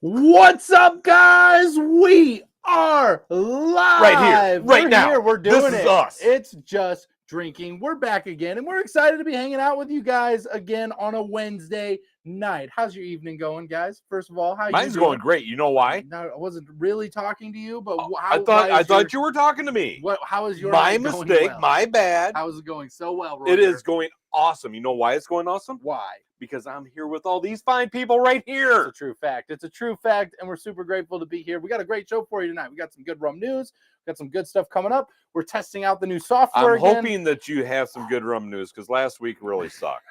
What's up, guys? We are live right here, right now. Here. We're doing this it. Is us. It's just drinking. We're back again, and we're excited to be hanging out with you guys again on a Wednesday night. How's your evening going, guys? First of all, Mine's going great. You know why? No, I wasn't really talking to you, but I thought you were talking to me. How is your my night going? mistake? Well? My bad. How is it going so well, Roger? It is going awesome. You know why it's going awesome? Why? Because I'm here with all these fine people right here. It's a true fact. It's a true fact, and we're super grateful to be here. We got a great show for you tonight. We got some good rum news. We got some good stuff coming up. We're testing out the new software again. Hoping that you have some good rum news because last week really sucked.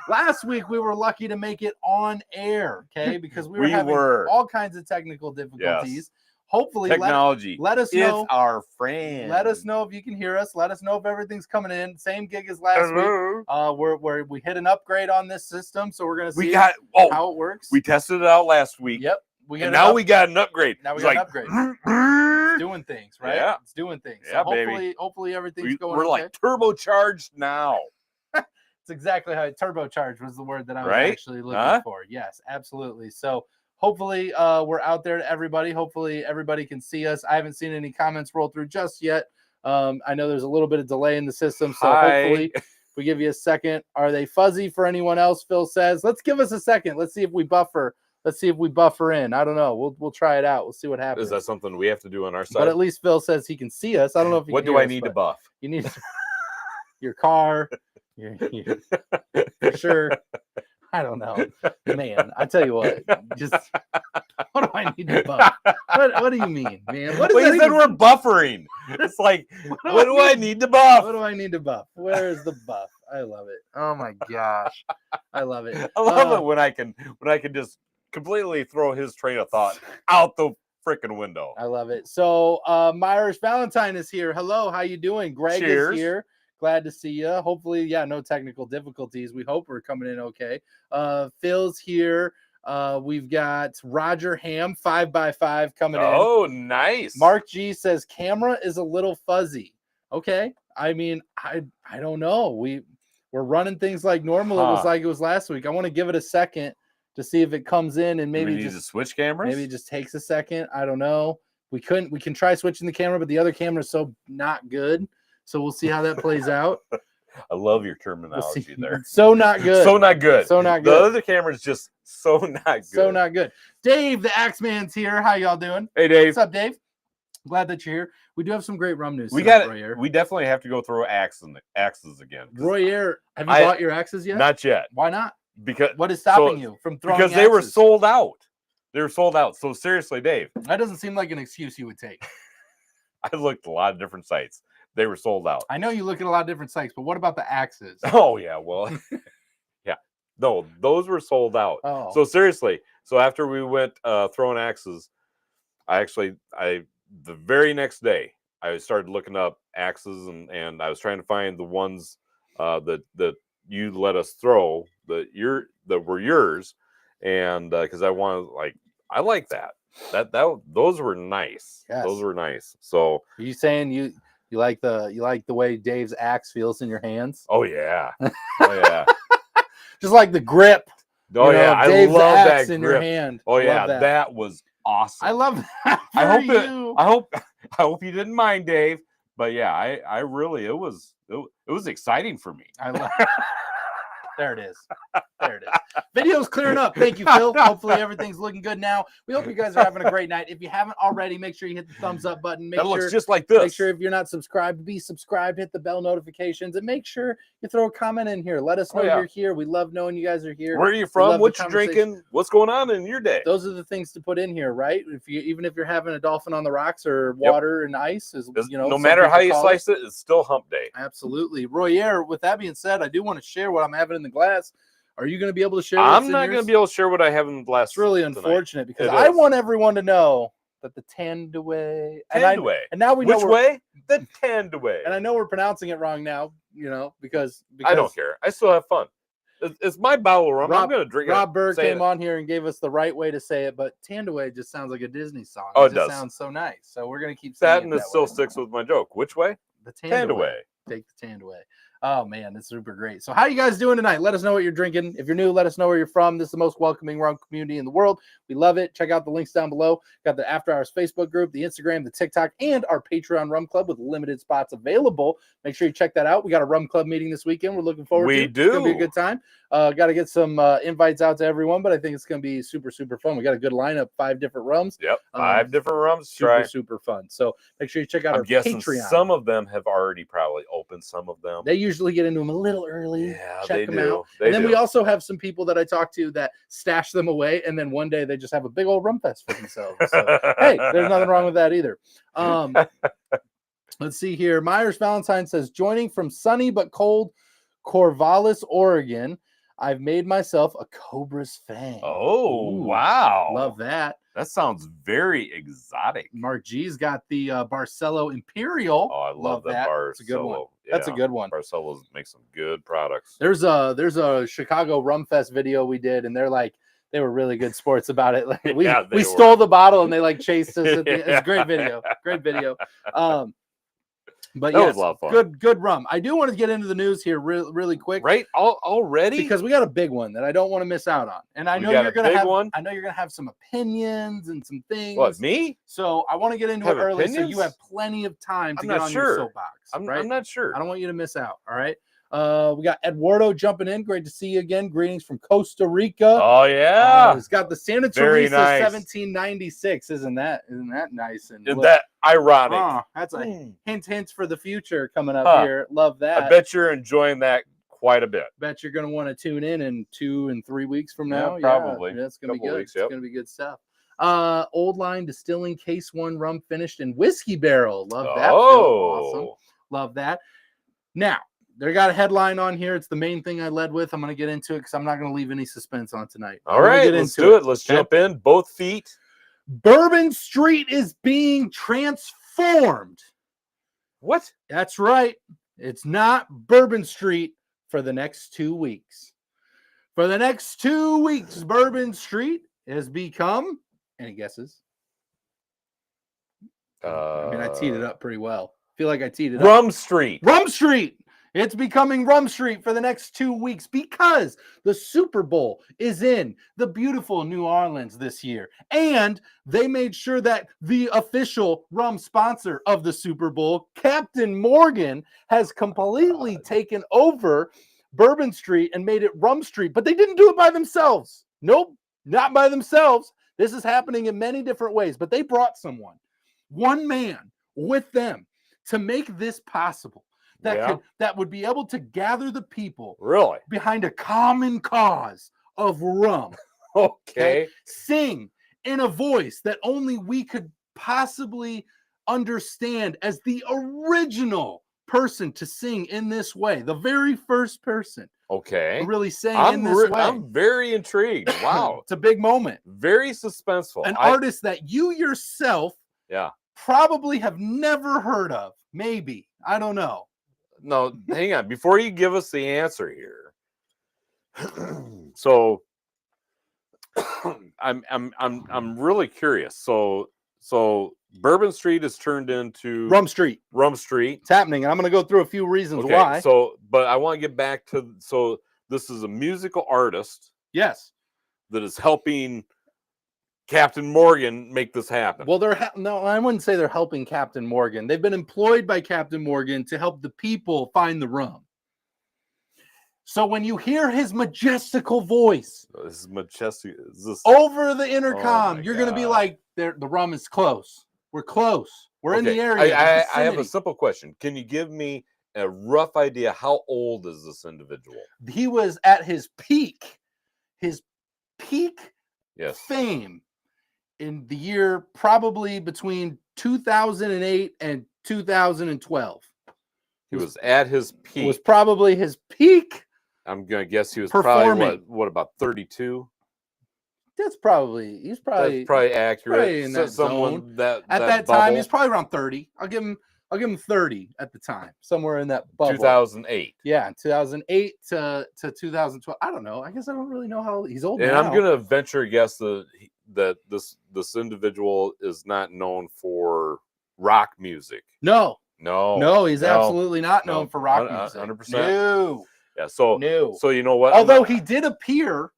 Last week we were lucky to make it on air, okay? Because we were all kinds of technical difficulties. Yes. Hopefully, technology. Let us know. It's our friend. Let us know if you can hear us. Let us know if everything's coming in. Same gig as last week. We hit an upgrade on this system, so we're gonna see how it works. We tested it out last week. Yep. Now we got an upgrade. Now we got an upgrade. It's doing things, right? Yeah. It's doing things. Yeah, so hopefully everything's going. We're like turbocharged now. It's exactly how turbocharged was the word that I was actually looking for. Yes, absolutely. So hopefully we're out there to everybody. Hopefully everybody can see us. I haven't seen any comments roll through just yet. I know there's a little bit of delay in the system, so hopefully we give you a second. Are they fuzzy for anyone else? Phil says, let's give us a second. Let's see if we buffer. Let's see if we buffer in. I don't know. We'll try it out. We'll see what happens. Is that something we have to do on our side? But at least Phil says he can see us. I don't know if he what can do hear I us, need to buff? You need your car. For sure. I don't know, man. I tell you what, just what do I need to buff? What do you mean, man? What you said we're buffering. It's like, what do I need to buff? What do I need to buff? Where is the buff? I love it. Oh my gosh, I love it. I love it when I can just completely throw his train of thought out the freaking window. I love it. So, Myrish Valentine is here. Hello, how you doing? Greg is here. Glad to see you. Hopefully, no technical difficulties. We hope we're coming in okay. Phil's here. We've got Roger Ham 5x5 coming in. Oh, nice. Mark G says camera is a little fuzzy. Okay. I mean, I don't know. We're running things like normal. It was like it was last week. I want to give it a second to see if it comes in and maybe just switch cameras. Maybe it just takes a second. I don't know. We can try switching the camera, but the other camera is so not good. So we'll see how that plays out. I love your terminology there. So not good. So not good. So not good. The other camera is just so not good. So not good. Dave, the Axeman's here. How y'all doing? Hey, Dave. What's up, Dave? Glad that you're here. We do have some great rum news. We definitely have to go through axes again. Royer, have you bought your axes yet? Not yet. Why not? Because what is stopping you from throwing? Because they were sold out. They were sold out. So seriously, Dave. That doesn't seem like an excuse you would take. I looked at a lot of different sites. They were sold out. I know you look at a lot of different sites, but what about the axes? Oh, yeah. Well, yeah. No, those were sold out. Oh. So seriously. So after we went throwing axes, the very next day, I started looking up axes and I was trying to find the ones that you let us throw that were yours. And because I like that. Those were nice. Yes. Those were nice. So are you saying you like the way Dave's axe feels in your hands? Oh yeah. Oh yeah. Just like the grip. Oh yeah, Dave's I love axe that in grip. Your hand. Oh yeah, that was awesome. I love that. I hope you didn't mind, Dave. But yeah, I really it was exciting for me. I love There it is. There it is. Video's clearing up. Thank you, Phil. Hopefully everything's looking good now. We hope you guys are having a great night. If you haven't already, make sure you hit the thumbs up button. That looks just like this. Make sure if you're not subscribed, be subscribed, hit the bell notifications, and make sure you throw a comment in here. Let us know you're here. We love knowing you guys are here. Where are you from? What you drinking? What's going on in your day? Those are the things to put in here, right? Even if you're having a dolphin on the rocks or water and ice, no matter how you slice it, it's still hump day. Absolutely. Royer, with that being said, I do want to share what I'm having in the glass. Are you going to be able to share? I'm not going to be able to share what I have in the glass. It's really unfortunate because I want everyone to know that the Tandaway. And now we know which way? The Tandaway. And I know we're pronouncing it wrong now, because I don't care. I still have fun. It's my bottle of rum. I'm going to drink it. Rob Berg came on here and gave us the right way to say it, but Tandaway just sounds like a Disney song. Oh, it does. Sounds so nice. So we're going to keep saying that, and it still sticks with my joke. Which way? The Tandaway. Take the Tandaway. Oh man, it's super great. So how you guys doing tonight? Let us know what you're drinking. If you're new, let us know where you're from. This is the most welcoming rum community in the world. We love it. Check out the links down below. Got the After Hours Facebook group, the Instagram, the TikTok, and our Patreon rum club with limited spots available. Make sure you check that out. We got a rum club meeting this weekend. We're looking forward to it. do. It's gonna be a good time. Got to get some invites out to everyone, but I think it's gonna be super, super fun. We got a good lineup, 5 different rums. Yep, 5 different rums. Super fun. So make sure you check out our Patreon. Some of them have already probably opened. Some of them. They usually get into them a little early. Yeah, check them out. And then we also have some people that I talk to that stash them away, and then one day they just have a big old rum fest for themselves. So, hey, there's nothing wrong with that either. Let's see here. Myers Valentine says, joining from sunny but cold Corvallis, Oregon. I've made myself a Cobra's Fang. Oh, Ooh, wow. love that. That sounds very exotic. Mark G's got the Barcelo Imperial. Oh, I love that Barcelo. That's a good one. Yeah. That's a good one. Barcelos make some good products. There's a Chicago Rum Fest video we did, and they were really good sports about it. Like we stole the bottle and they like chased us. It's a great video. Great video. But that yes, was a lot of fun. Good rum. I do want to get into the news here really quick. Right? Already? Because we got a big one that I don't want to miss out on. And I know you're gonna have some opinions and some things. What, me? So I want to get into it early so you have plenty of time to get on your soapbox. I'm not sure. I don't want you to miss out. All right. We got Eduardo jumping in. Great to see you again. Greetings from Costa Rica. Oh yeah. It's got the Santa Teresa 1796. Isn't that nice? And isn't that ironic? That's a hint for the future coming up here. Love that. I bet you're enjoying that quite a bit. Bet you're going to want to tune in 2 and 3 weeks from now. Yeah, probably. Yeah, it's going to be good. Weeks, yep. It's going to be good stuff. Old Line Distilling Case 1 rum finished in whiskey barrel. Love that. Awesome. Love that. Now, they got a headline on here. It's the main thing I led with. I'm going to get into it because I'm not going to leave any suspense on tonight. All right, let's do it. Let's jump in. Both feet. Bourbon Street is being transformed. What? That's right. It's not Bourbon Street for the next 2 weeks. For the next 2 weeks, Bourbon Street has become, any guesses? I teed it up pretty well. I feel like I teed it up. Rum Street. Rum Street. It's becoming Rum Street for the next 2 weeks because the Super Bowl is in the beautiful New Orleans this year. And they made sure that the official rum sponsor of the Super Bowl, Captain Morgan, has completely taken over Bourbon Street and made it Rum Street. But they didn't do it by themselves. Nope, not by themselves. This is happening in many different ways. But they brought someone, one man, with them to make this possible. That would be able to gather the people behind a common cause of rum. Okay. Sing in a voice that only we could possibly understand as the original person to sing in this way. The very first person. Okay. Really sang in this way. I'm very intrigued. Wow. It's a big moment. Very suspenseful. An artist that you yourself probably have never heard of. Maybe. I don't know. No, hang on. Before you give us the answer here, so I'm really curious. So Bourbon Street is turned into Rum Street. Rum Street. It's happening, and I'm going to go through a few reasons why. But I want to get back to this is a musical artist. Yes. That is helping Captain Morgan make this happen. Well, no, I wouldn't say they're helping Captain Morgan. They've been employed by Captain Morgan to help the people find the rum. So when you hear his majestical voice, this is majestic. Over the intercom, you're going to be like, the rum is close. We're close. We're in the area. I have a simple question. Can you give me a rough idea? How old is this individual? He was at his peak fame in the year probably between 2008 and 2012. He was at his peak. It was probably his peak. I'm going to guess he was performing. Probably, what about 32? That's probably accurate. Probably in that someone zone. At that time, he's probably around 30. I'll give him 30 at the time, somewhere in that bubble. 2008. Yeah, 2008 to 2012. I don't know. I guess I don't really know how he's old. And now. I'm going to venture a guess that this individual is not known for rock music. No, No, he's absolutely not known for rock music. 100%. No. Yeah, so you know what? Although he did appear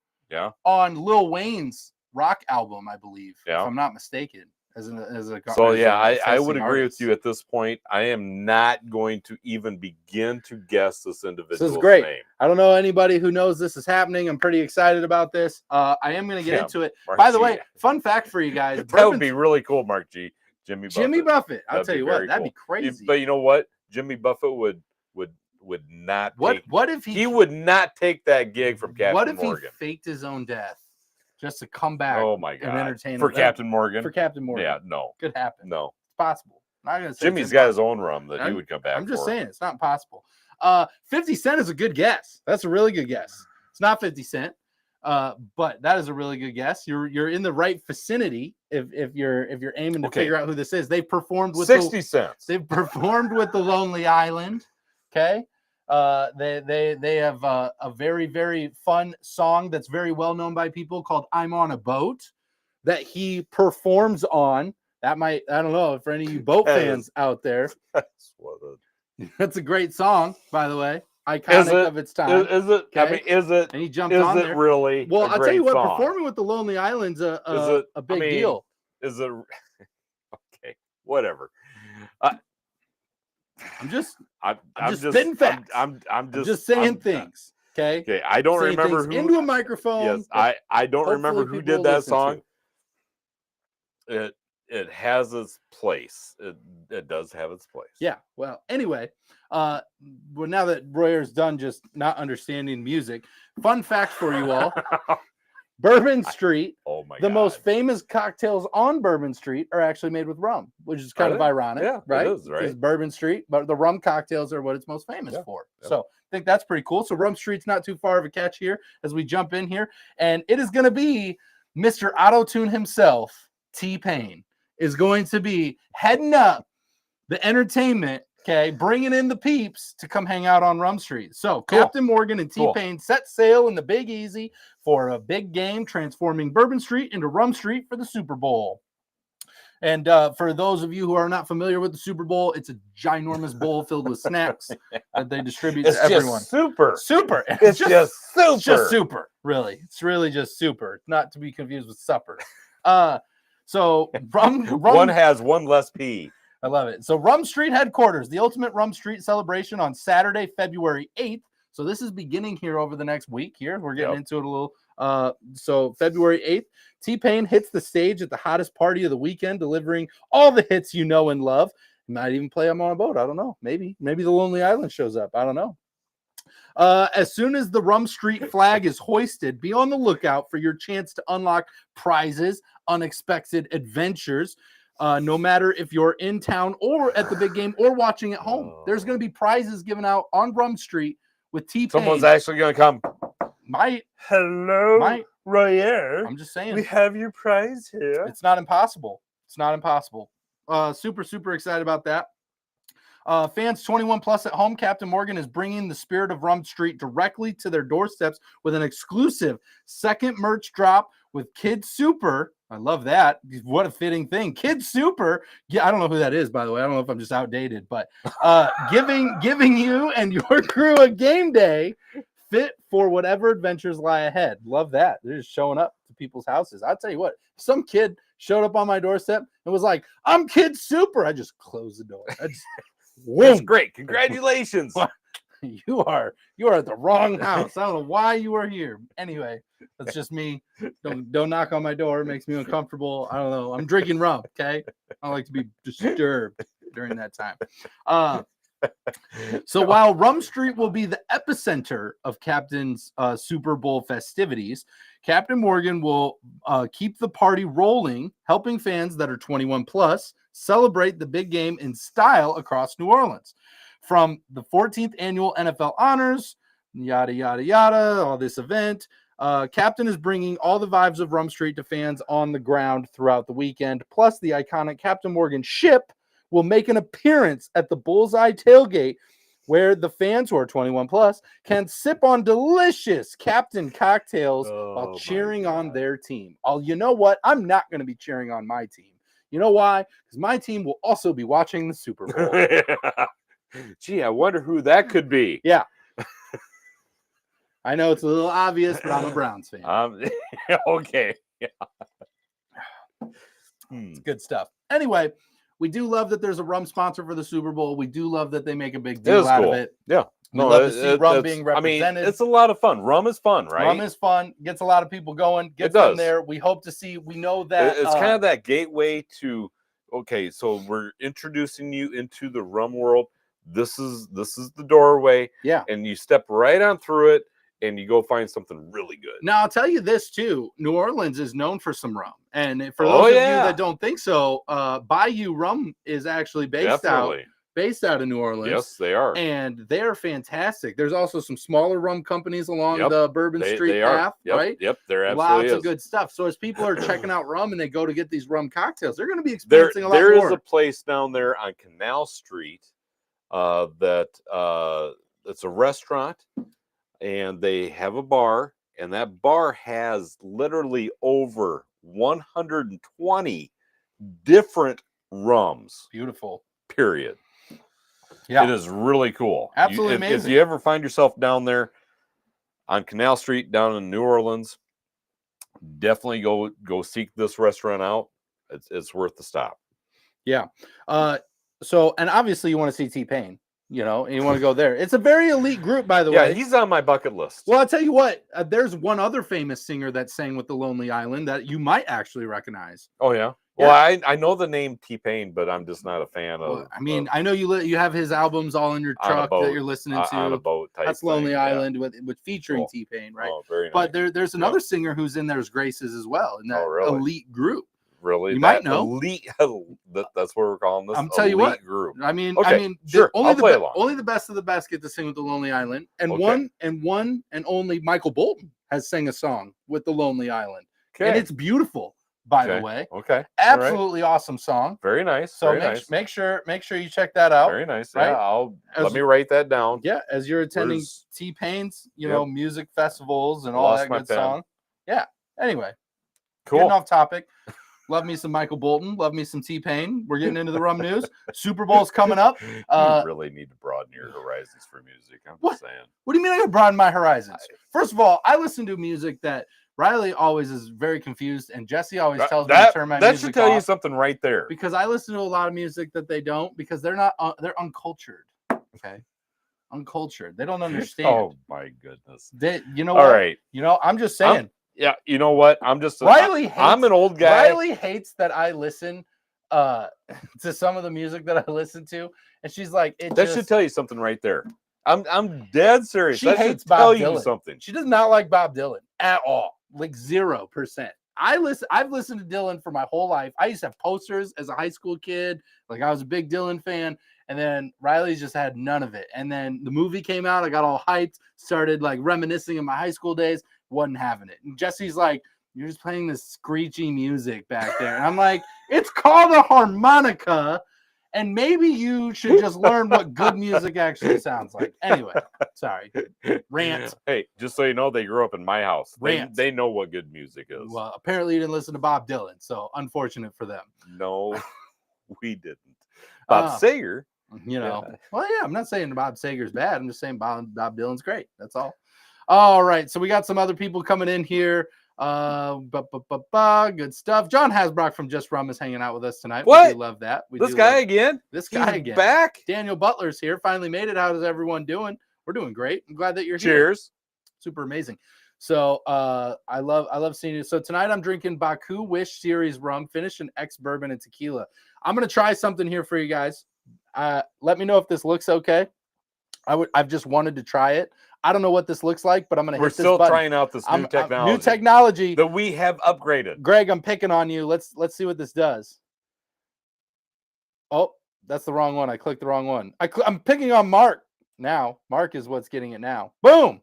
on Lil Wayne's rock album, I believe, if I'm not mistaken. I would agree with you at this point. I am not going to even begin to guess this individual's great name. I don't know anybody who knows this is happening. I'm pretty excited about this. I am going to get into it. Mark By the way, fun fact for you guys. That would be really cool, Mark G. Jimmy Buffett. I'll tell you what, that'd be crazy. But you know what? Jimmy Buffett would not what if he would not take that gig from Captain Morgan. What if he faked his own death just to come back and entertain for Captain Morgan? For Captain Morgan. Yeah, no. Could happen. No. It's possible. I'm not gonna say Jimmy's got his own rum that he would come back I'm just for. saying it's not impossible. 50 Cent is a good guess. That's a really good guess. It's not 50 Cent. But that is a really good guess. You're in the right vicinity if you're aiming to figure out who this is. They've performed with 60 Cents. They've performed with the Lonely Island. Okay. They have a very, very fun song that's very well known by people called I'm on a Boat that he performs on. That might, I don't know, for any of you boat fans out there. That's a great song, by the way. Iconic of its time. Is it? Okay? I mean, is it? And he jumped on there. Is it really? Well, I'll tell you what, performing with the Lonely Island's a big deal. Is it? Okay, whatever. I'm just spitting facts. I'm just saying things. Okay. Okay. I don't remember who into a microphone. Yes, I don't remember who did that song. It has its place. It does have its place. Yeah. Well, anyway, well, now that Royer's done just not understanding music, fun fact for you all. Bourbon Street, the most famous cocktails on Bourbon Street are actually made with rum, which is kind of ironic, right? It is, right? It's Bourbon Street, but the rum cocktails are what it's most famous for. Yeah. So I think that's pretty cool. So Rum Street's not too far of a catch here as we jump in here. And it is going to be Mr. Auto-Tune himself, T-Pain, is going to be heading up the entertainment, bringing in the peeps to come hang out on Rum Street. So Captain Morgan and T-Pain set sail in the Big Easy for a big game, transforming Bourbon Street into Rum Street for the Super Bowl. And for those of you who are not familiar with the Super Bowl, it's a ginormous bowl filled with snacks that they distribute to everyone. Super. It's just super. It's just super, really. It's really just super. Not to be confused with supper. So rum one has one less P. I love it. So Rum Street headquarters, the ultimate Rum Street celebration on Saturday, February 8th. So this is beginning here over the next week here. We're getting into it a little. So February 8th, T-Pain hits the stage at the hottest party of the weekend, delivering all the hits you know and love. He might even play them on a boat. I don't know. Maybe the Lonely Island shows up. I don't know. As soon as the Rum Street flag is hoisted, be on the lookout for your chance to unlock prizes, unexpected adventures. No matter if you're in town or at the big game or watching at home, there's going to be prizes given out on Rum Street with T-Pain. Someone's actually going to come. Hello, Royer. I'm just saying. We have your prize here. It's not impossible. Super, super excited about that. Fans 21 plus at home, Captain Morgan is bringing the spirit of Rum Street directly to their doorsteps with an exclusive second merch drop with Kid Super. I love that. What a fitting thing. Kid Super. Yeah, I don't know who that is, by the way. I don't know if I'm just outdated, but giving you and your crew a game day fit for whatever adventures lie ahead. Love that. They're just showing up to people's houses. I'll tell you what, some kid showed up on my doorstep and was like, I'm Kid Super. I just closed the door. That's great. Congratulations. You are at the wrong house. I don't know why you are here. Anyway, that's just me. Don't knock on my door. It makes me uncomfortable. I don't know. I'm drinking rum. Okay. I don't like to be disturbed during that time. So while Rum Street will be the epicenter of Captain's Super Bowl festivities, Captain Morgan will keep the party rolling, helping fans that are 21 plus celebrate the big game in style across New Orleans. From the 14th annual NFL honors, yada, yada, yada, all this event, Captain is bringing all the vibes of Rum Street to fans on the ground throughout the weekend. Plus, the iconic Captain Morgan ship will make an appearance at the Bullseye Tailgate, where the fans who are 21 plus can sip on delicious Captain cocktails while cheering on their team. You know what? I'm not going to be cheering on my team. You know why? Because my team will also be watching the Super Bowl. Gee, I wonder who that could be. Yeah. I know it's a little obvious, but I'm a Browns fan. Okay. Yeah. It's good stuff. Anyway, we do love that there's a rum sponsor for the Super Bowl. We do love that they make a big deal out of it. Yeah. We love to see rum being represented. I mean, it's a lot of fun. Rum is fun, right? Rum is fun. Gets a lot of people going. Gets them there. We hope to see. We know that it's kind of that gateway to. Okay, so we're introducing you into the rum world. This is the doorway. Yeah. And you step right on through it, and you go find something really good. Now I'll tell you this too. New Orleans is known for some rum, and for those of you that don't think so, Bayou Rum is actually based out of New Orleans. Yes, they are. And they're fantastic. There's also some smaller rum companies along the Bourbon Street path, right? Yep, there absolutely Lots of good stuff. So as people are checking out rum and they go to get these rum cocktails, they're going to be experiencing a lot more. There is a place down there on Canal Street it's a restaurant, and they have a bar, and that bar has literally over 120 different rums. Beautiful. Period. Yeah. It is really cool. Absolutely amazing. If you ever find yourself down there on Canal Street down in New Orleans, definitely go seek this restaurant out. It's worth the stop. Yeah. So, and obviously you want to see T-Pain, and you want to go there. It's a very elite group, by the way. Yeah, he's on my bucket list. Well, I'll tell you what, there's one other famous singer that sang with the Lonely Island that you might actually recognize. Oh, yeah? Well, I know the name T-Pain, but I'm just not a fan of. I mean, I know you have his albums all in your truck that you're listening to. On a boat type. That's Lonely Island with featuring T-Pain, right? Oh, very nice. But there's another singer who's in there's Graces as well in that elite group. Really? You might know. Elite. That's what we're calling this. I'm telling you what. Group. I mean, sure. Only the best of the best get to sing with the Lonely Island, and one and only Michael Bolton has sang a song with the Lonely Island, and it's beautiful. By the way, absolutely awesome song. Very nice. So make sure you check that out. Very nice. Right? Yeah, let me write that down. Yeah, as you're attending T-Pain's, music festivals and all that good song. Yeah. Anyway, cool. Getting off topic. Love me some Michael Bolton. Love me some T-Pain. We're getting into the rum news. Super Bowl's coming up. You really need to broaden your horizons for music. I'm just saying. What do you mean I gotta broaden my horizons? First of all, I listen to music that Riley always is very confused, and Jesse always tells me to turn my music off. That should tell you something right there. Because I listen to a lot of music that they don't, because they're not, they're uncultured. Okay, uncultured. They don't understand. Oh my goodness. All right. I'm just saying. Yeah, you know what? I'm an old guy. Riley hates that I listen to some of the music that I listen to, and she's like, should tell you something right there. I'm dead serious. She hates Bob Dylan. Something. She does not like Bob Dylan at all. Like 0%. I've listened to Dylan for my whole life. I used to have posters as a high school kid. Like I was a big Dylan fan. And then Riley's just had none of it. And then the movie came out. I got all hyped, started like reminiscing of my high school days. Wasn't having it. And Jesse's like, you're just playing this screechy music back there. And I'm like, it's called a harmonica. And maybe you should just learn what good music actually sounds like. Anyway, sorry. Rant. Hey, just so you know, they grew up in my house. They know what good music is. Well, apparently you didn't listen to Bob Dylan, so unfortunate for them. No, we didn't. Bob Sager. Well, yeah, I'm not saying Bob Sager's bad. I'm just saying Bob Dylan's great. That's all. All right, so we got some other people coming in here. Good stuff. John Hasbrock from Just Rum is hanging out with us tonight. What? We do love that. This guy again? This guy again. Back? Daniel Butler's here. Finally made it. How is everyone doing? We're doing great. I'm glad that you're here. Cheers. Super amazing. So I love seeing you. So tonight I'm drinking Baku Wish Series rum, finished in ex-bourbon and tequila. I'm gonna try something here for you guys. Let me know if this looks okay. I've just wanted to try it. I don't know what this looks like, but I'm going to hit this button. We're still trying out this new technology. New technology. That we have upgraded. Greg, I'm picking on you. Let's see what this does. Oh, that's the wrong one. I clicked the wrong one. I'm picking on Mark now. Mark is what's getting it now. Boom.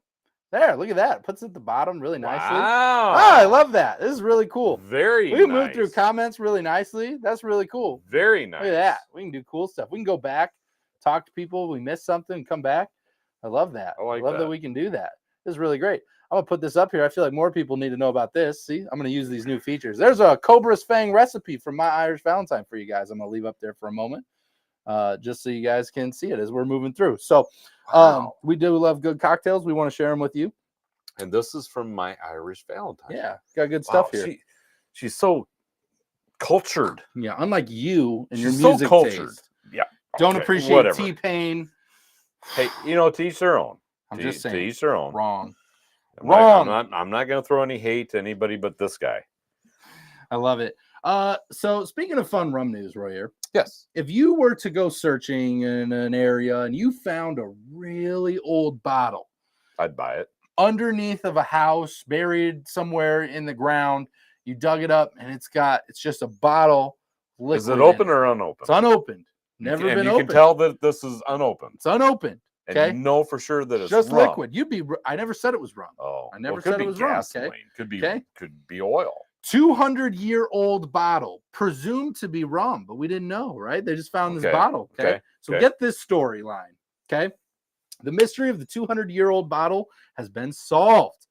There, look at that. It puts it at the bottom really nicely. Wow. I love that. This is really cool. Very nice. We can move through comments really nicely. That's really cool. Very nice. Look at that. We can do cool stuff. We can go back, talk to people. We missed something, come back. I love that. I love that we can do that. This is really great. I'm gonna put this up here. I feel like more people need to know about this. See, I'm gonna use these new features. There's a Cobra's Fang recipe from my Irish Valentine for you guys. I'm gonna leave up there for a moment, just so you guys can see it as we're moving through. So, we do love good cocktails. We want to share them with you. And this is from my Irish Valentine. Yeah, got good stuff here. She's so cultured. Yeah, unlike you and your She's music so cultured. taste. Yeah, don't appreciate T-Pain. Hey, to each their own. I'm just saying, to each their own. Wrong. I'm not going to throw any hate to anybody but this guy. I love it. So speaking of fun rum news, Royer. Yes. If you were to go searching in an area and you found a really old bottle, I'd buy it. Underneath of a house, buried somewhere in the ground, you dug it up and it's just a bottle. Is it open or unopened? It's unopened. Never been opened. You can tell that this is unopened. It's unopened. Okay. And you know for sure that it's just rum. liquid. I never said it was rum. Oh, I never said it was gasoline. rum. Okay. Could be oil. 200-year-old bottle, presumed to be rum, but we didn't know, right? They just found this bottle. Okay. So get this storyline. Okay. The mystery of the 200-year-old bottle has been solved.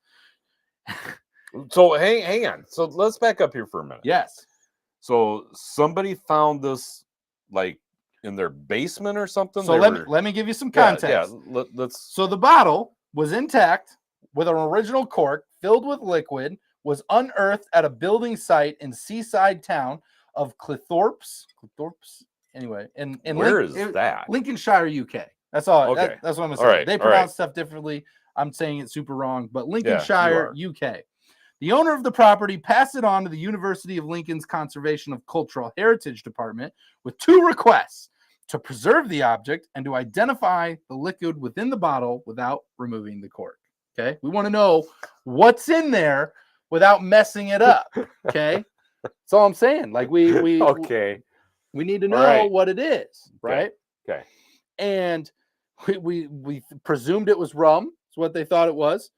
So hang on. So let's back up here for a minute. Yes. So somebody found this like in their basement or something. So let me give you some context. Yeah. Let's. So the bottle was intact with an original cork filled with liquid, was unearthed at a building site in seaside town of Cleethorpes. Anyway, and where is that? Lincolnshire, UK. That's all. Okay. That's what I'm gonna say. They pronounce stuff differently. I'm saying it super wrong, but Lincolnshire, UK. The owner of the property passed it on to the University of Lincoln's Conservation of Cultural Heritage Department with two requests: to preserve the object and to identify the liquid within the bottle without removing the cork. Okay. We want to know what's in there without messing it up. Okay. That's all I'm saying. Like we need to know what it is. Right. Okay. And we presumed it was rum. It's what they thought it was.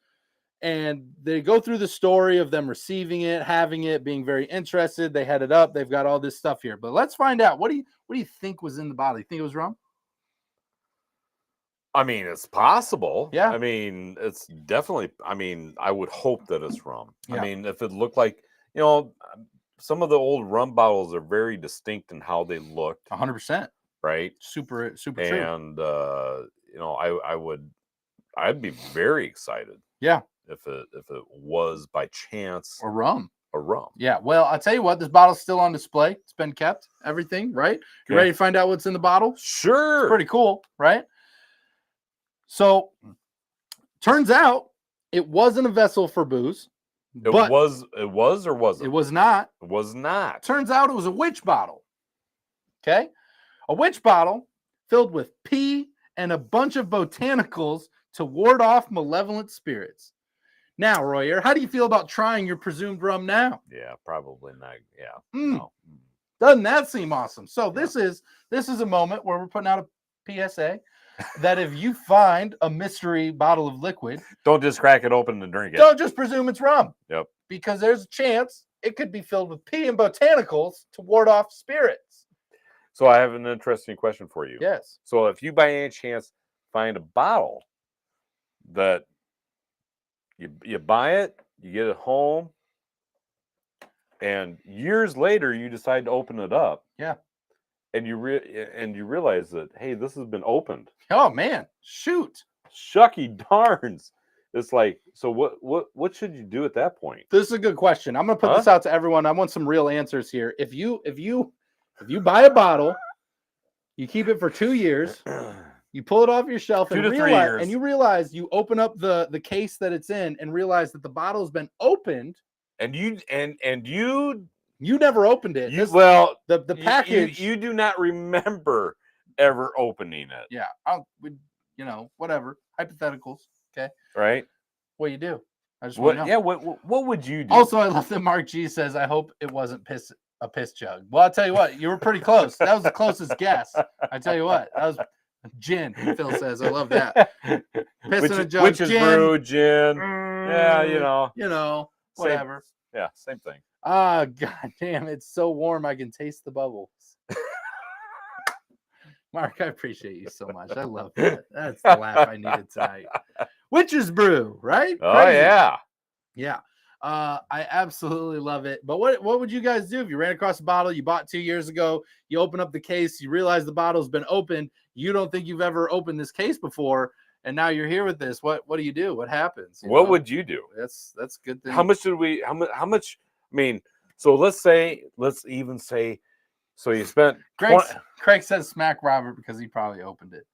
And they go through the story of them receiving it, having it, being very interested. They had it up. They've got all this stuff here. But let's find out. What do you think was in the bottle? You think it was rum? I mean, it's possible. Yeah. I mean, it's definitely. I mean, I would hope that it's rum. Yeah. I mean, if it looked like, some of the old rum bottles are very distinct in how they looked. 100%. Right. Super true. And I'd be very excited. Yeah. If it was by chance a rum. Yeah. Well, I'll tell you what, this bottle's still on display. It's been kept, everything, right? You ready to find out what's in the bottle? Sure. It's pretty cool, right? So, turns out it wasn't a vessel for booze. It was or wasn't? It was not. It was not. Turns out it was a witch bottle. Okay? A witch bottle filled with pee and a bunch of botanicals to ward off malevolent spirits. Now, Royer, how do you feel about trying your presumed rum now? Yeah, probably not. Yeah. No. Doesn't that seem awesome? So this is a moment where we're putting out a PSA that if you find a mystery bottle of liquid, don't just crack it open and drink it. Don't just presume it's rum. Yep. Because there's a chance it could be filled with pee and botanicals to ward off spirits. So I have an interesting question for you. Yes. So if you by any chance find a bottle that you buy it, you get it home, and years later you decide to open it up. Yeah. And you realize that, hey, this has been opened. Oh man, shoot. Shucky darns. It's like, so what should you do at that point? This is a good question. I'm gonna put this out to everyone. I want some real answers here. If you buy a bottle, you keep it for 2 years, you pull it off your shelf and you realize you open up the case that it's in and realize that the bottle's been opened. And you never opened it. The package. You do not remember ever opening it. Yeah. Whatever. Hypotheticals. Okay. Right. What do you do? I just want to know. Yeah. What would you do? Also, I love that Mark G says, I hope it wasn't a piss jug. Well, I'll tell you what, you were pretty close. That was the closest guess. I tell you what, that was gin. Phil says, I love that. Piss in a jug. Which is brew, gin. Yeah, whatever. Same thing. Ah, god damn, it's so warm I can taste the bubbles. Mark, I appreciate you so much. I love that. That's the laugh I needed tonight. Witch's brew, right? Oh, Crazy. yeah. I absolutely love it. But what would you guys do if you ran across a bottle you bought 2 years ago? You open up the case, you realize the bottle's been opened. You don't think you've ever opened this case before, and now you're here with this. What do you do? What happens? What would you do? That's a good thing. How much did we? How much? I mean, so let's even say, so you spent. Craig says smack Robert because he probably opened it.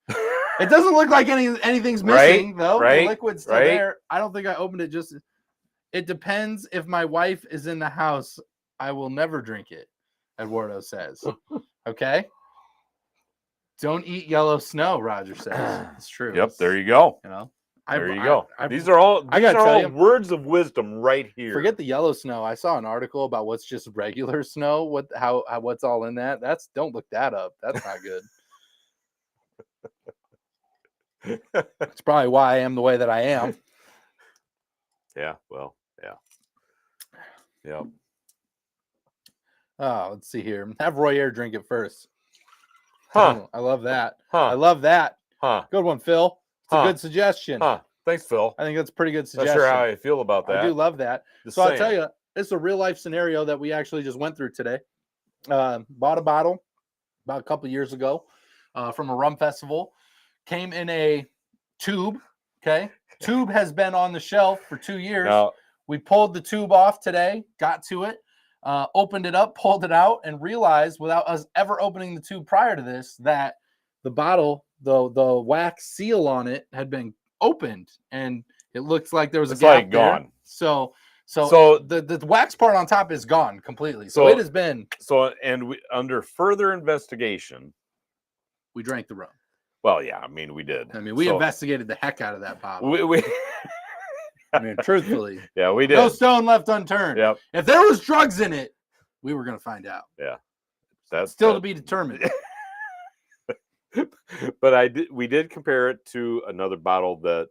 It doesn't look like anything's missing though. Right, the liquid's still there. I don't think I opened it. It depends. If my wife is in the house, I will never drink it. Eduardo says. Okay. Don't eat yellow snow, Roger says. It's true. Yep, there you go. There you go. These are all words of wisdom right here. Forget the yellow snow. I saw an article about what's just regular snow. What's all in that? Don't look that up. That's not good. It's probably why I am the way that I am. Yeah. Well. Yeah. Yep. Oh, let's see here. Have Roy Air drink it first. Huh. I love that. Huh. I love that. Huh. Good one, Phil. It's a good suggestion. Huh. Thanks, Phil. I think that's a pretty good suggestion. Not sure how I feel about that. I do love that. Just so saying. I'll tell you, it's a real life scenario that we actually just went through today. Bought a bottle about a couple years ago from a rum festival. Came in a tube. Okay. Tube has been on the shelf for 2 years. Now, we pulled the tube off today, got to it. Opened it up, pulled it out, and realized without us ever opening the tube prior to this that the bottle, the wax seal on it had been opened, and it looks like there was a gap gone. There. So the wax part on top is gone completely. So it has been. And we, under further investigation, we drank the rum. Well, yeah, I mean we did. I mean we investigated the heck out of that bottle. We I mean, truthfully. Yeah, we did. No stone left unturned. Yep. If there was drugs in it, we were going to find out. Yeah. That's still to be determined. But we did compare it to another bottle that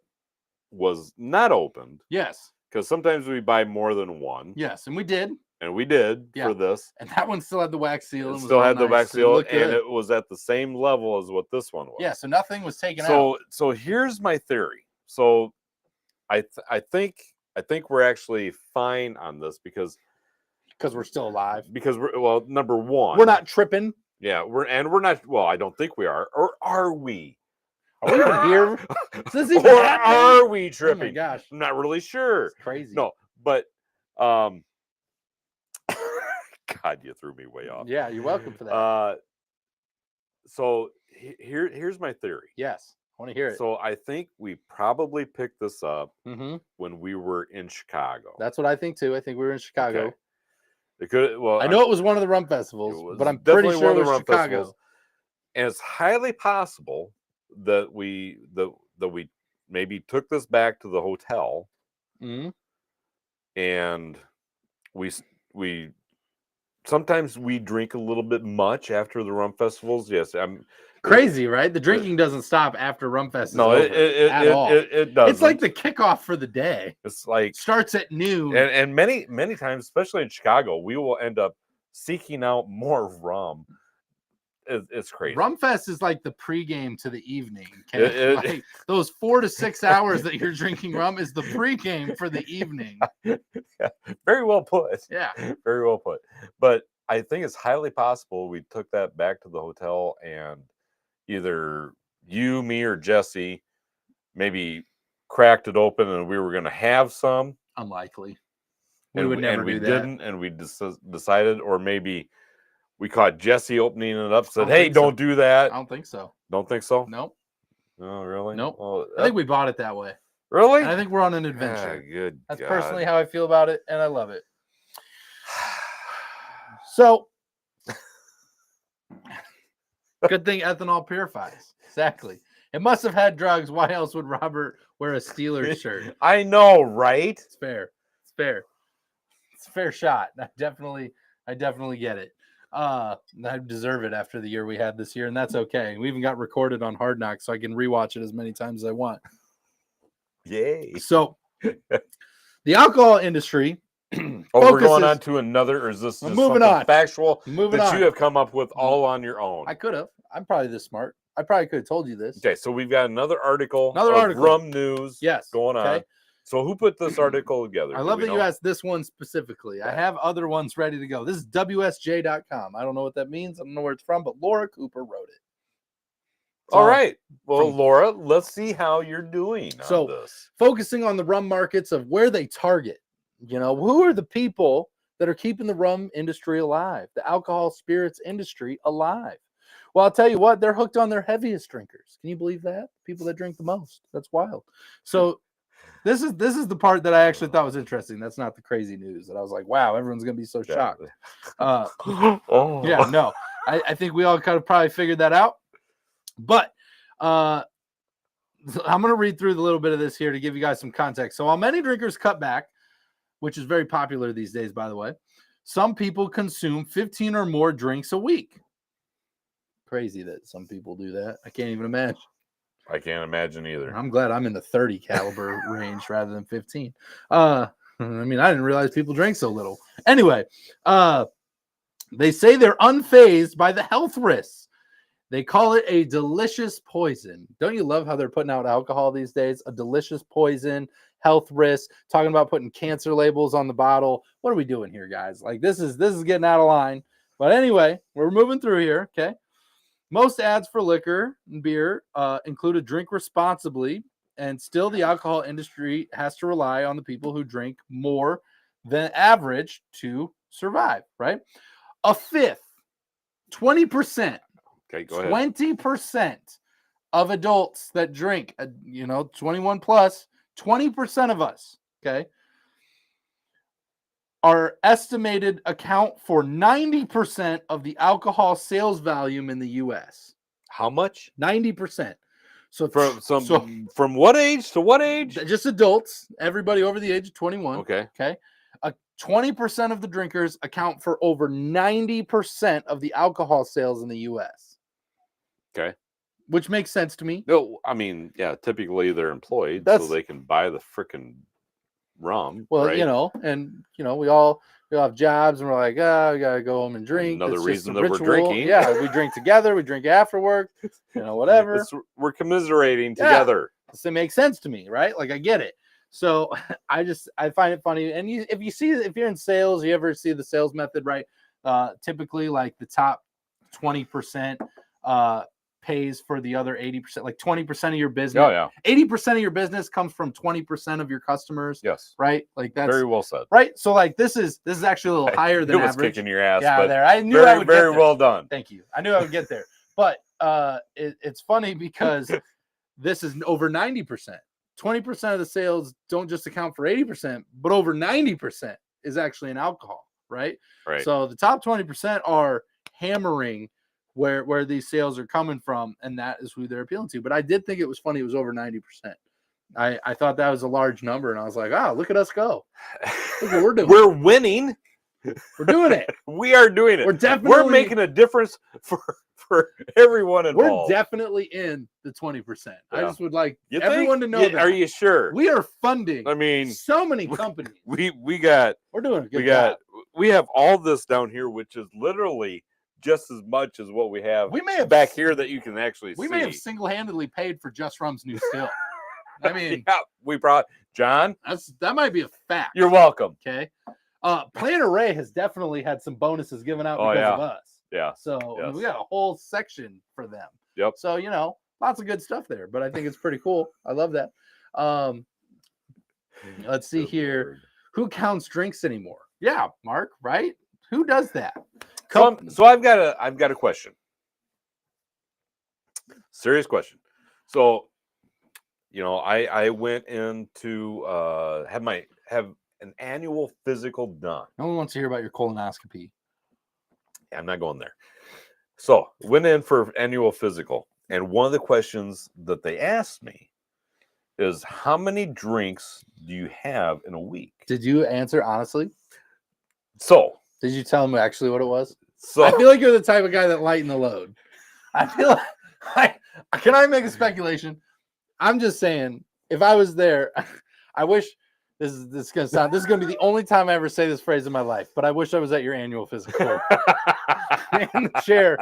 was not opened. Yes. Because sometimes we buy more than one. Yes, and we did. And we did for this. And that one still had the wax seal. It still had the wax seal, and it was at the same level as what this one was. Yeah, so nothing was taken out. So here's my theory. So I think we're actually fine on this because we're still alive. Because number one, we're not tripping. Yeah, we're not. Well, I don't think we are. Or are we? Are we even here? Or are we tripping? Oh my gosh, I'm not really sure. It's crazy. No, but God, you threw me way off. Yeah, you're welcome for that. So here's my theory. Yes. I want to hear it. So I think we probably picked this up when we were in Chicago. That's what I think too. I think we were in Chicago. Okay. It could. Well, I know it was one of the rum festivals, but I'm pretty sure it was Chicago. Festivals. And it's highly possible that we maybe took this back to the hotel, and we sometimes we drink a little bit much after the rum festivals. Yes, I'm. Crazy, right? The drinking doesn't stop after rum fest. No, at all. It doesn't. It's like the kickoff for the day. It's like starts at noon, and many times, especially in Chicago, we will end up seeking out more rum. It's crazy. Rum fest is like the pregame to the evening. Like those 4 to 6 hours that you're drinking rum is the pregame for the evening. Yeah, very well put. Yeah, very well put. But I think it's highly possible we took that back to the hotel and either you, me, or Jesse maybe cracked it open and we were going to have some. Unlikely. We would never do that. Didn't, and we decided, or maybe we caught Jesse opening it up, said, hey, don't do that. I don't think so. Don't think so? Nope. Oh, really? Nope. Well, I think we bought it that way. Really? And I think we're on an adventure. Good That's God. Personally how I feel about it, and I love it. So, good thing ethanol purifies. Exactly. It must have had drugs. Why else would Robert wear a Steelers shirt? I know, right? It's fair. It's fair. It's a fair shot. I definitely get it. I deserve it after the year we had this year, and that's okay. We even got recorded on Hard Knocks, so I can rewatch it as many times as I want. Yay. So, the alcohol industry. We're going on to another, or is this just moving on. Factual moving that on. you have come up with all on your own? I could have. I'm probably this smart. I probably could have told you this. Okay, so we've got another article of rum news going on. So who put this article together? I love that you asked this one specifically. I have other ones ready to go. This is WSJ.com. I don't know what that means. I don't know where it's from, but Laura Cooper wrote it. All right. Well, Laura, let's see how you're doing on this. Focusing on the rum markets of where they target, who are the people that are keeping the rum industry alive, the alcohol spirits industry alive? Well, I'll tell you what, they're hooked on their heaviest drinkers. Can you believe that? People that drink the most. That's wild. So this is the part that I actually thought was interesting. That's not the crazy news that I was like, wow, everyone's going to be so shocked. Yeah, no. I think we all kind of probably figured that out. But I'm going to read through a little bit of this here to give you guys some context. So while many drinkers cut back, which is very popular these days, by the way, some people consume 15 or more drinks a week. Crazy that some people do that. I can't even imagine. I can't imagine either. I'm glad I'm in the 30 caliber range rather than 15. I didn't realize people drink so little. Anyway, they say they're unfazed by the health risks. They call it a delicious poison. Don't you love how they're putting out alcohol these days? A delicious poison, health risk, talking about putting cancer labels on the bottle. What are we doing here, guys? Like this is getting out of line. But anyway, we're moving through here, okay? Most ads for liquor and beer include a drink responsibly, and still the alcohol industry has to rely on the people who drink more than average to survive, right? A fifth, 20%. Okay, go ahead. 20% of adults that drink, 21 plus, 20% of us, okay, are estimated account for 90% of the alcohol sales volume in the U.S. How much? 90%. So from what age to what age? Just adults, everybody over the age of 21. Okay. 20% of the drinkers account for over 90% of the alcohol sales in the U.S. Okay. Which makes sense to me. No, typically they're employed so they can buy the frickin' rum. Well, right? we all have jobs and we're like, we gotta go home and drink. Another it's reason that we're drinking. Yeah, we drink together, we drink after work, whatever. We're commiserating together. So it makes sense to me, right? Like I get it. So I find it funny. And if you're in sales, you ever see the sales method, right? Typically like the top 20% pays for the other 80%, like 20% of your business. 80% of your business comes from 20% of your customers. Yes. Right? Like that's very well said. Right? So like this is actually a little higher than average. Kicking your ass. Yeah, but there. I knew I would get there. Very well done. Thank you. I knew I would get there. But it's funny because this is over 90%. 20% of the sales don't just account for 80%, but over 90% is actually in alcohol, right? Right. So the top 20% are hammering where these sales are coming from, and that is who they're appealing to. But I did think it was funny it was over 90%. I thought that was a large number, and I was like, look at us go. Look what we're doing. We're winning. We're doing it. We are doing it. We're making a difference for everyone involved. We're definitely in the 20%. Yeah. I just would like everyone to know that. Are you sure? We are funding so many companies. We're doing a good job. We have all this down here, which is literally just as much as what we have back here that you can actually see. We may have single-handedly paid for Just Rum's new still. We brought John. That might be a fact. You're welcome. Okay. Planet Array has definitely had some bonuses given out because of us. Yeah. So we got a whole section for them. Yep. So lots of good stuff there, but I think it's pretty cool. I love that. Let's see here. Who counts drinks anymore? Yeah, Mark. Right? Who does that? So I've got a question. Serious question. So, I went in to have an annual physical done. No one wants to hear about your colonoscopy. Yeah, I'm not going there. So went in for annual physical, and one of the questions that they asked me is, how many drinks do you have in a week? Did you answer honestly? So did you tell them actually what it was? So I feel like you're the type of guy that lightened the load. I feel like can I make a speculation? I'm just saying, if I was there, I wish This is gonna be the only time I ever say this phrase in my life. But I wish I was at your annual physical. In the chair,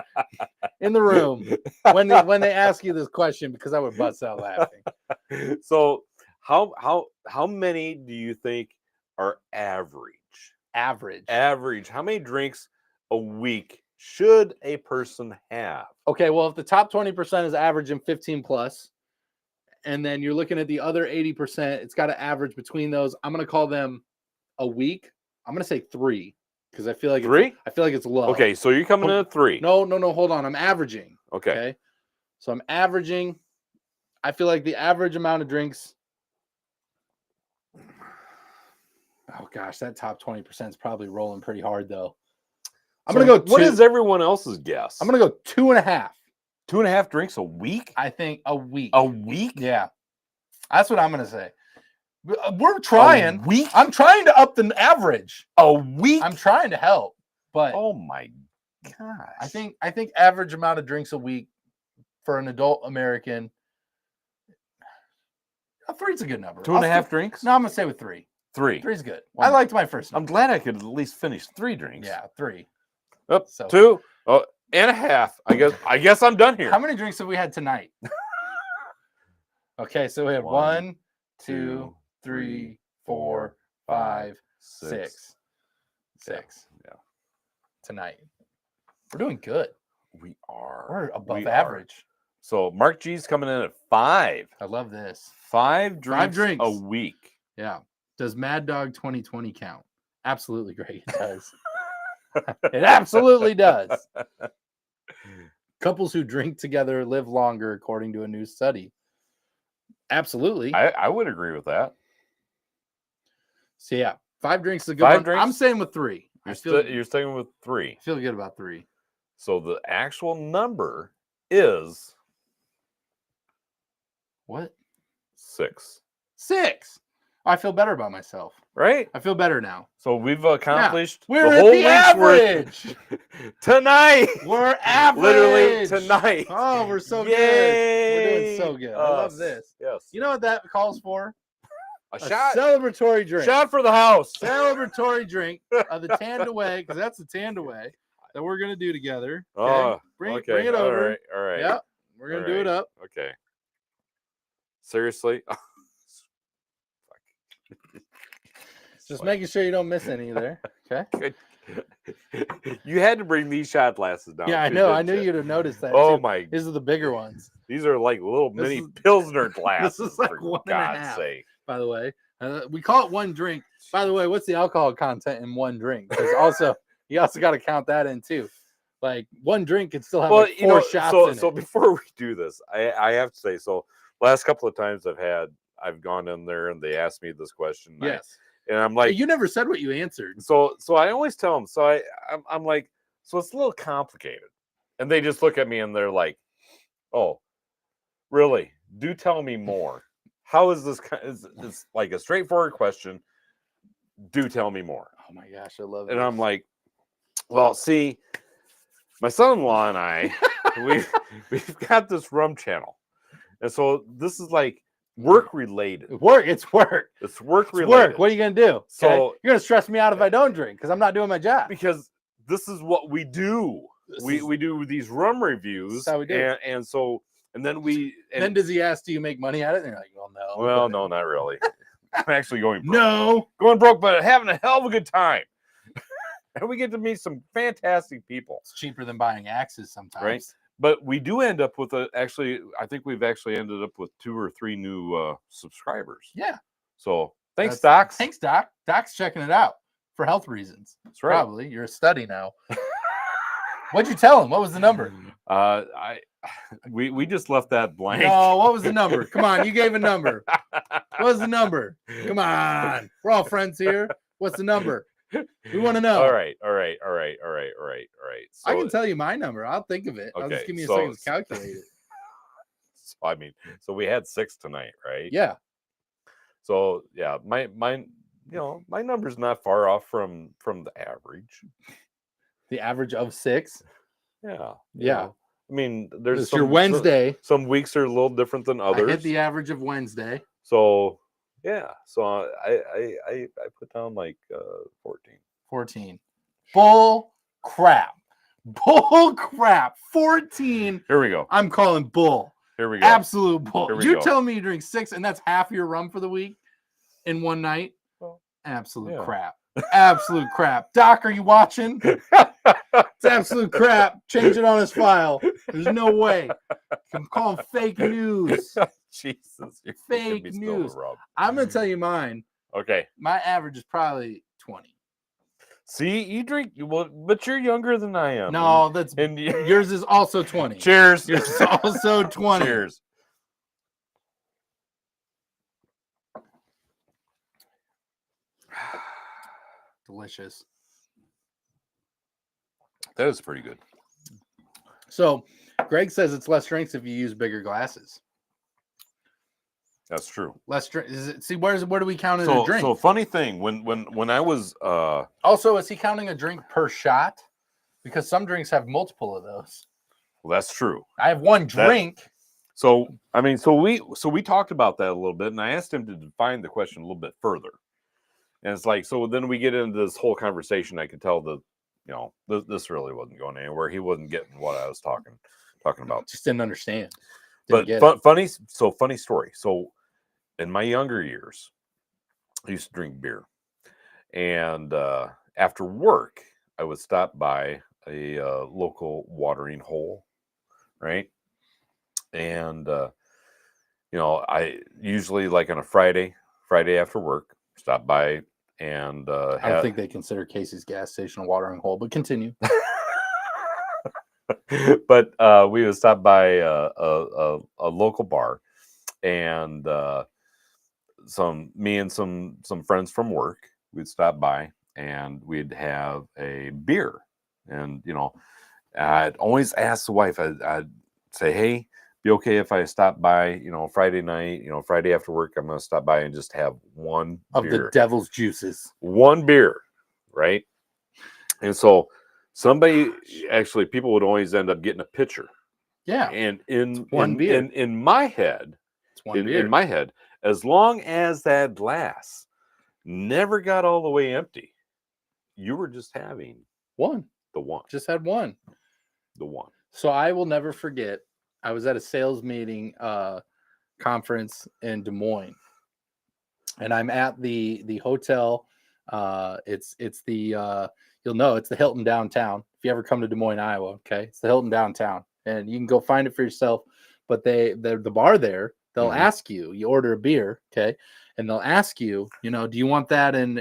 in the room, when they ask you this question, because I would bust out laughing. So how many do you think are average? Average. How many drinks a week should a person have? Okay, well, if the top 20% is averaging 15 plus, and then you're looking at the other 80%, it's got to average between those. I'm going to call them a week. I'm going to say 3 because I feel like 3. I feel like it's low. Okay, so you're coming in at 3. No. Hold on. I'm averaging. Okay. So I'm averaging. I feel like the average amount of drinks. Oh gosh, that top 20% is probably rolling pretty hard though. I'm gonna go. What is everyone else's guess? I'm gonna go 2.5. 2.5 drinks a week? I think a week. A week? Yeah, that's what I'm gonna say. We're trying. A week? I'm trying to up the average. A week? I'm trying to help, but oh my gosh! I think average amount of drinks a week for an adult American. 3 is a good number. 2.5 drinks? No, I'm gonna say with 3. 3. 3 is good. Well, I liked my first number. I'm glad I could at least finish 3 drinks. Yeah, 3. Up So 2. Oh, and a half. I guess I'm done here. How many drinks have we had tonight? Okay, so we had 1, 2, 3, 4, 5, 6. 6. Yeah. Tonight. We're doing good. We are. We're above average. So Mark G's coming in at 5. I love this. 5 drinks, 5 drinks a week. Yeah. Does Mad Dog 2020 count? Absolutely great. It does. It absolutely does. Couples who drink together live longer, according to a new study. Absolutely. I would agree with that. So yeah, 5 drinks is a good one. Drinks? I'm staying with 3. You're staying with 3. I feel good about 3. So the actual number is what? 6. 6. I feel better about myself. Right? I feel better now. So we've accomplished we're the at whole the week's average. worth tonight. We're average. Literally tonight. Oh, we're so Yay. good. We're doing so good. I love this. Yes. You know what that calls for? A shot. Celebratory drink. Shot for the house. Celebratory drink of the Tandaway, because that's the Tandaway that we're going to do together. Okay? Oh, bring okay. it over. All right. Yep. We're going to do it up. Okay. Seriously? Just making sure you don't miss any there. Okay. You had to bring these shot glasses down. Yeah, I know. I knew you'd have noticed that. Oh too. my! These are the bigger ones. These are like little mini Pilsner glasses. This is like for 1.5. God's sake. By the way, we call it one drink. By the way, what's the alcohol content in one drink? Because also you also got to count that in too. Like one drink could still have like 4 shots in it. So before we do this, I have to say, so last couple of times I've gone in there and they asked me this question. Yes. And I'm like, you never said what you answered. So I always tell them. So I'm like, so it's a little complicated, and they just look at me and they're like, "Oh, really? Do tell me more. How is this? It's like a straightforward question. Do tell me more." Oh my gosh, I love it. And I'm like, "Well, see, my son-in-law and I, we've got this rum channel, and so this is like." Work related. It's work. It's work related. Work. What are you gonna do? Okay? So you're gonna stress me out if I don't drink because I'm not doing my job. Because this is what we do. We do these rum reviews. That's how we do. And so then we. And then does he ask, "Do you make money at it?" And you're like, "Well, no." Well, no, not really. I'm actually going broke. No, going broke, but having a hell of a good time. And we get to meet some fantastic people. It's cheaper than buying axes sometimes. Right. But we do end up with I think we've actually ended up with 2 or 3 new subscribers. Yeah. So thanks, Docs. Thanks, Doc. Doc's checking it out for health reasons. That's right. Probably. You're a study now. What'd you tell him? What was the number? We just left that blank. No, what was the number? Come on, you gave a number. What was the number? Come on. We're all friends here. What's the number? We want to know. All right. So, I can tell you my number. I'll think of it. Okay, I'll just give me a second to calculate it. So we had 6 tonight, right? Yeah. So yeah, my number's not far off from the average. The average of 6. Yeah. Yeah. I mean, there's your Wednesday. Some weeks are a little different than others. I hit the average of Wednesday. So Yeah. So I put down like 14. 14. Bull crap. Bull crap. 14. Here we go. I'm calling bull. Here we go. Absolute bull. Here we You're go. telling me you drink 6 and that's half your rum for the week in one night? Well, absolute yeah. crap. Absolute crap. Doc, are you watching? It's absolute crap. Change it on his file. There's no way. I'm calling fake news. Jesus. You're Fake making me news. spill the rub. I'm going to tell you mine. Okay. My average is probably 20. See, you drink, well, but you're younger than I am. No, that's and yours is also 20. Cheers. Yours is also 20. Cheers. Delicious. That is pretty good. So, Greg says it's less drinks if you use bigger glasses. That's true. Less drink. See, where do we count it a drink? So funny thing, when I was also, is he counting a drink per shot? Because some drinks have multiple of those. well, that's true. I have one drink. So we talked about that a little bit, and I asked him to define the question a little bit further. And it's like, so then we get into this whole conversation. I could tell this really wasn't going anywhere. He wasn't getting what I was talking about. Just didn't understand. But funny story. So in my younger years, I used to drink beer, and after work, I would stop by a local watering hole, right? And I usually, like on a Friday after work, stop by and I don't think they consider Casey's gas station a watering hole, but continue. But we would stop by a local bar, and me and some friends from work, we'd stop by and we'd have a beer. And I'd always ask the wife, I'd say, hey, be okay if I stop by, Friday night, Friday after work, I'm going to stop by and just have one of beer. the devil's juices. One beer, right? And so people would always end up getting a pitcher. Yeah. And in my head, it's one beer. In my head, as long as that glass never got all the way empty, you were just having one. The one. Just had one. The one. So I will never forget. I was at a sales meeting conference in Des Moines, and I'm at the hotel. It's the you'll know it's the Hilton downtown. If you ever come to Des Moines, Iowa, okay, it's the Hilton downtown, and you can go find it for yourself. But the bar there, they'll ask you. You order a beer, okay, and they'll ask you, do you want that in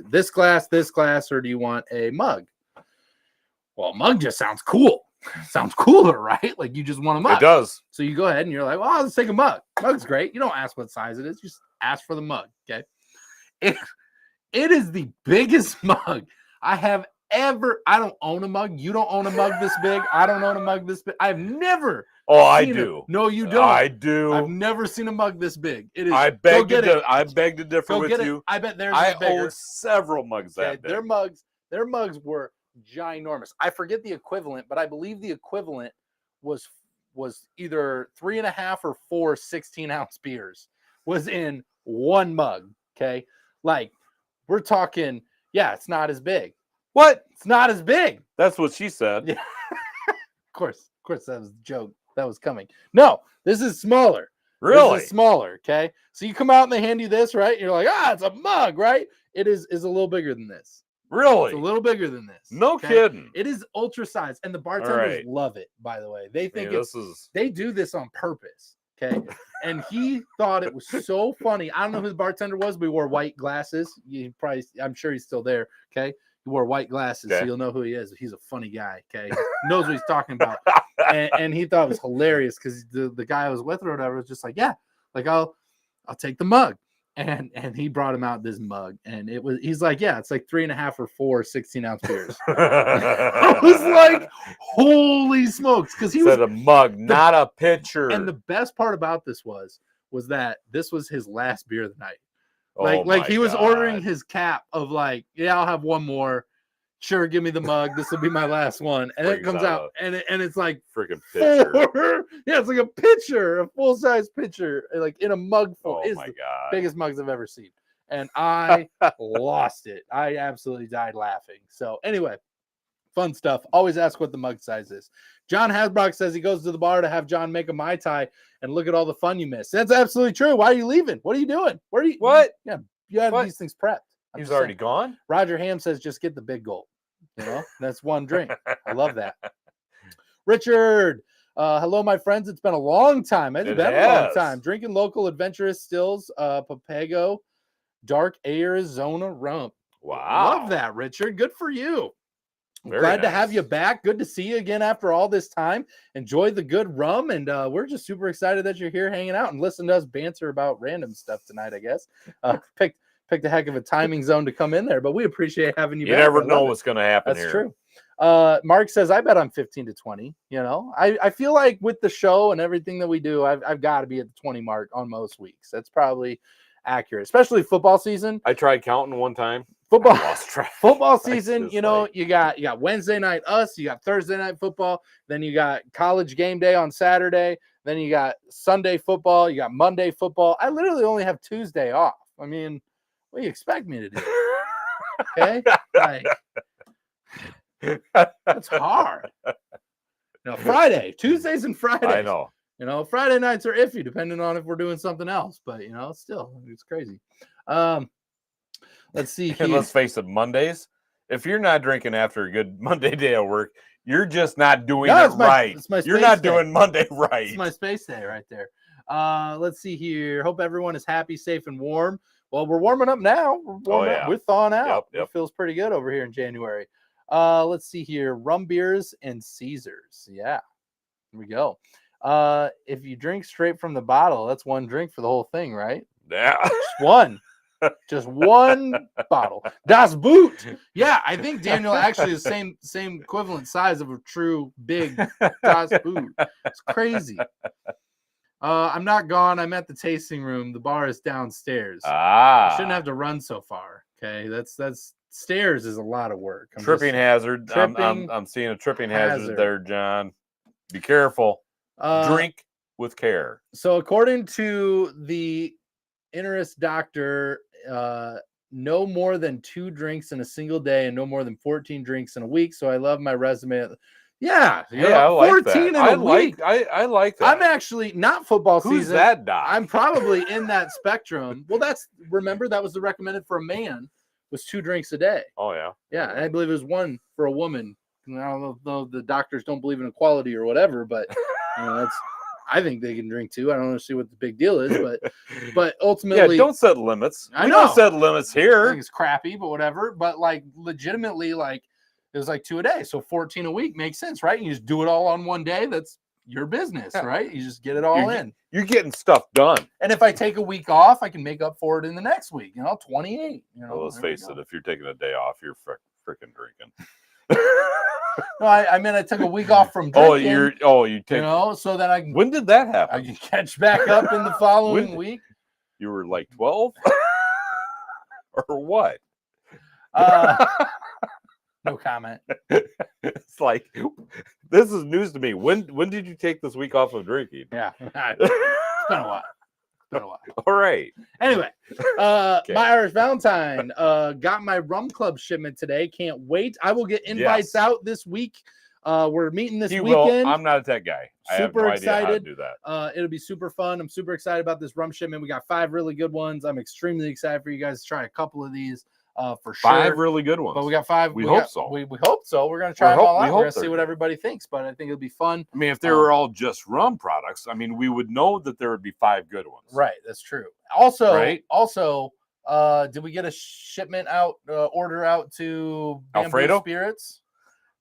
this glass, or do you want a mug? Well, a mug just sounds cool. Sounds cooler, right? Like you just want a mug. It does. So you go ahead and you're like, well, let's take a mug. Mug's great. You don't ask what size it is. Just ask for the mug, okay? It is the biggest mug I have ever. I don't own a mug. You don't own a mug this big. I don't own a mug this big. I've never. Oh, I do. No, you don't. I do. I've never seen a mug this big. It is. I beg to differ with you. I bet theirs is bigger. Own several mugs that big. Their mugs were ginormous. I forget the equivalent, but I believe the equivalent was either 3.5 or 4 16-ounce beers was in one mug. Okay, like we're talking. Yeah, it's not as big. What? It's not as big. That's what she said. Yeah. Of course, that was a joke. That was coming. No, this is smaller. Really? This is smaller. Okay, so you come out and they hand you this, right? You're like, it's a mug, right? It is a little bigger than this. Really? It's a little bigger than this. No kidding. It is ultra size, and the bartenders love it. By the way, they think they do this on purpose. Okay, and he thought it was so funny. I don't know who the bartender was, but he wore white glasses. I'm sure he's still there. Okay, he wore white glasses, so you'll know who he is. He's a funny guy. Okay, he knows what he's talking about, and he thought it was hilarious because the guy I was with or whatever was just like, yeah, like I'll take the mug. And he brought him out this mug, and he's like, yeah, it's like 3.5 or 4 16-ounce beers. I was like, holy smokes, because he said a mug, not a pitcher. And the best part about this was that this was his last beer of the night. Like he was ordering his cap of like, yeah, I'll have one more. Sure, give me the mug. This will be my last one. And it comes out, and it's like freaking pitcher. Yeah, it's like a pitcher, a full-size pitcher, like in a mug full. Oh It's my the God. biggest mugs I've ever seen. And I lost it. I absolutely died laughing. So anyway, fun stuff. Always ask what the mug size is. John Hasbrock says he goes to the bar to have John make a Mai Tai and look at all the fun you miss. That's absolutely true. Why are you leaving? What are you doing? Where are you? What? Yeah, you have these things prepped. He's already gone? Roger Ham says just get the big gulp. That's one drink. I love that. Richard, hello, my friends. It's been a long time. It's been a long time. Drinking local adventurous stills, Papago, dark Arizona rum. Wow. Love that, Richard. Good for you. Very Glad to nice. have you back. Good to see you again after all this time. Enjoy the good rum, and we're just super excited that you're here hanging out and listening to us banter about random stuff tonight, I guess. Picked a heck of a timing zone to come in there, but we appreciate having you back. You never know what's going to happen here. That's true. Mark says, I bet I'm 15 to 20. I feel like with the show and everything that we do, I've got to be at the 20 mark on most weeks. That's probably accurate, especially football season. I tried counting one time. Football season, you got Wednesday night us, you got Thursday night football, then you got college game day on Saturday, then you got Sunday football, you got Monday football. I literally only have Tuesday off. I mean, what do you expect me to do? Okay? That's hard. Friday, Tuesdays and Fridays. I know. Friday nights are iffy depending on if we're doing something else, but still, it's crazy. Let's see here. And let's face it, Mondays, if you're not drinking after a good Monday day of work, you're just not doing it right. You're not doing Monday right. It's my space day right there. Let's see here. Hope everyone is happy, safe, and warm. Well, we're warming up now. We're thawing out. Yep. It feels pretty good over here in January. Let's see here. Rum beers and Caesars. Yeah. Here we go. If you drink straight from the bottle, that's one drink for the whole thing, right? Yeah. Just one. Just one bottle. Das Boot. Yeah, I think Daniel actually is the same equivalent size of a true big Das Boot. It's crazy. I'm not gone. I'm at the tasting room. The bar is downstairs. I shouldn't have to run so far. Okay, that's stairs is a lot of work. Tripping hazard. I'm seeing a tripping hazard there, John. Be careful. Drink with care. So according to the Interest doctor, no more than 2 drinks in a single day and no more than 14 drinks in a week. So I love my resume. Yeah, I like 14 that. in a week. I like that. I'm actually not football season. Who's that doc? I'm probably in that spectrum. Well, remember that was the recommended for a man was 2 drinks a day. Oh yeah. Yeah, and I believe it was 1 for a woman. I don't know the doctors don't believe in equality or whatever, but I think they can drink 2. I don't understand what the big deal is, but ultimately, don't set limits. I know. Don't set limits here. I think it's crappy, but whatever. But legitimately, it was 2 a day, so 14 a week makes sense, right? You just do it all on one day. That's your business, right? You just get it all in. You're getting stuff done. And if I take a week off, I can make up for it in the next week. 28. Well, let's face it. If you're taking a day off, you're freaking drinking. No, I mean I took a week off from drinking. You take. So that I can. When did that happen? I can catch back up in the following week. You were 12, or what? No comment. It's this is news to me. When did you take this week off of drinking? Yeah, it's been a while. All right. Anyway, My Irish Valentine got my rum club shipment today. Can't wait. I will get invites out this week. We're meeting this weekend. I'm not a tech guy. I have no idea how to do that. It'll be super fun. I'm super excited about this rum shipment. We got 5 really good ones. I'm extremely excited for you guys to try a couple of these. For sure. 5 really good ones. But we got 5. We hope so. We hope so. We're going to try them all out. We're going to see what everybody thinks, but I think it'll be fun. I mean, if they were all just rum products, we would know that there would be 5 good ones. Right. That's true. Also, did we get a shipment order out to Bamboo Alfredo Spirits?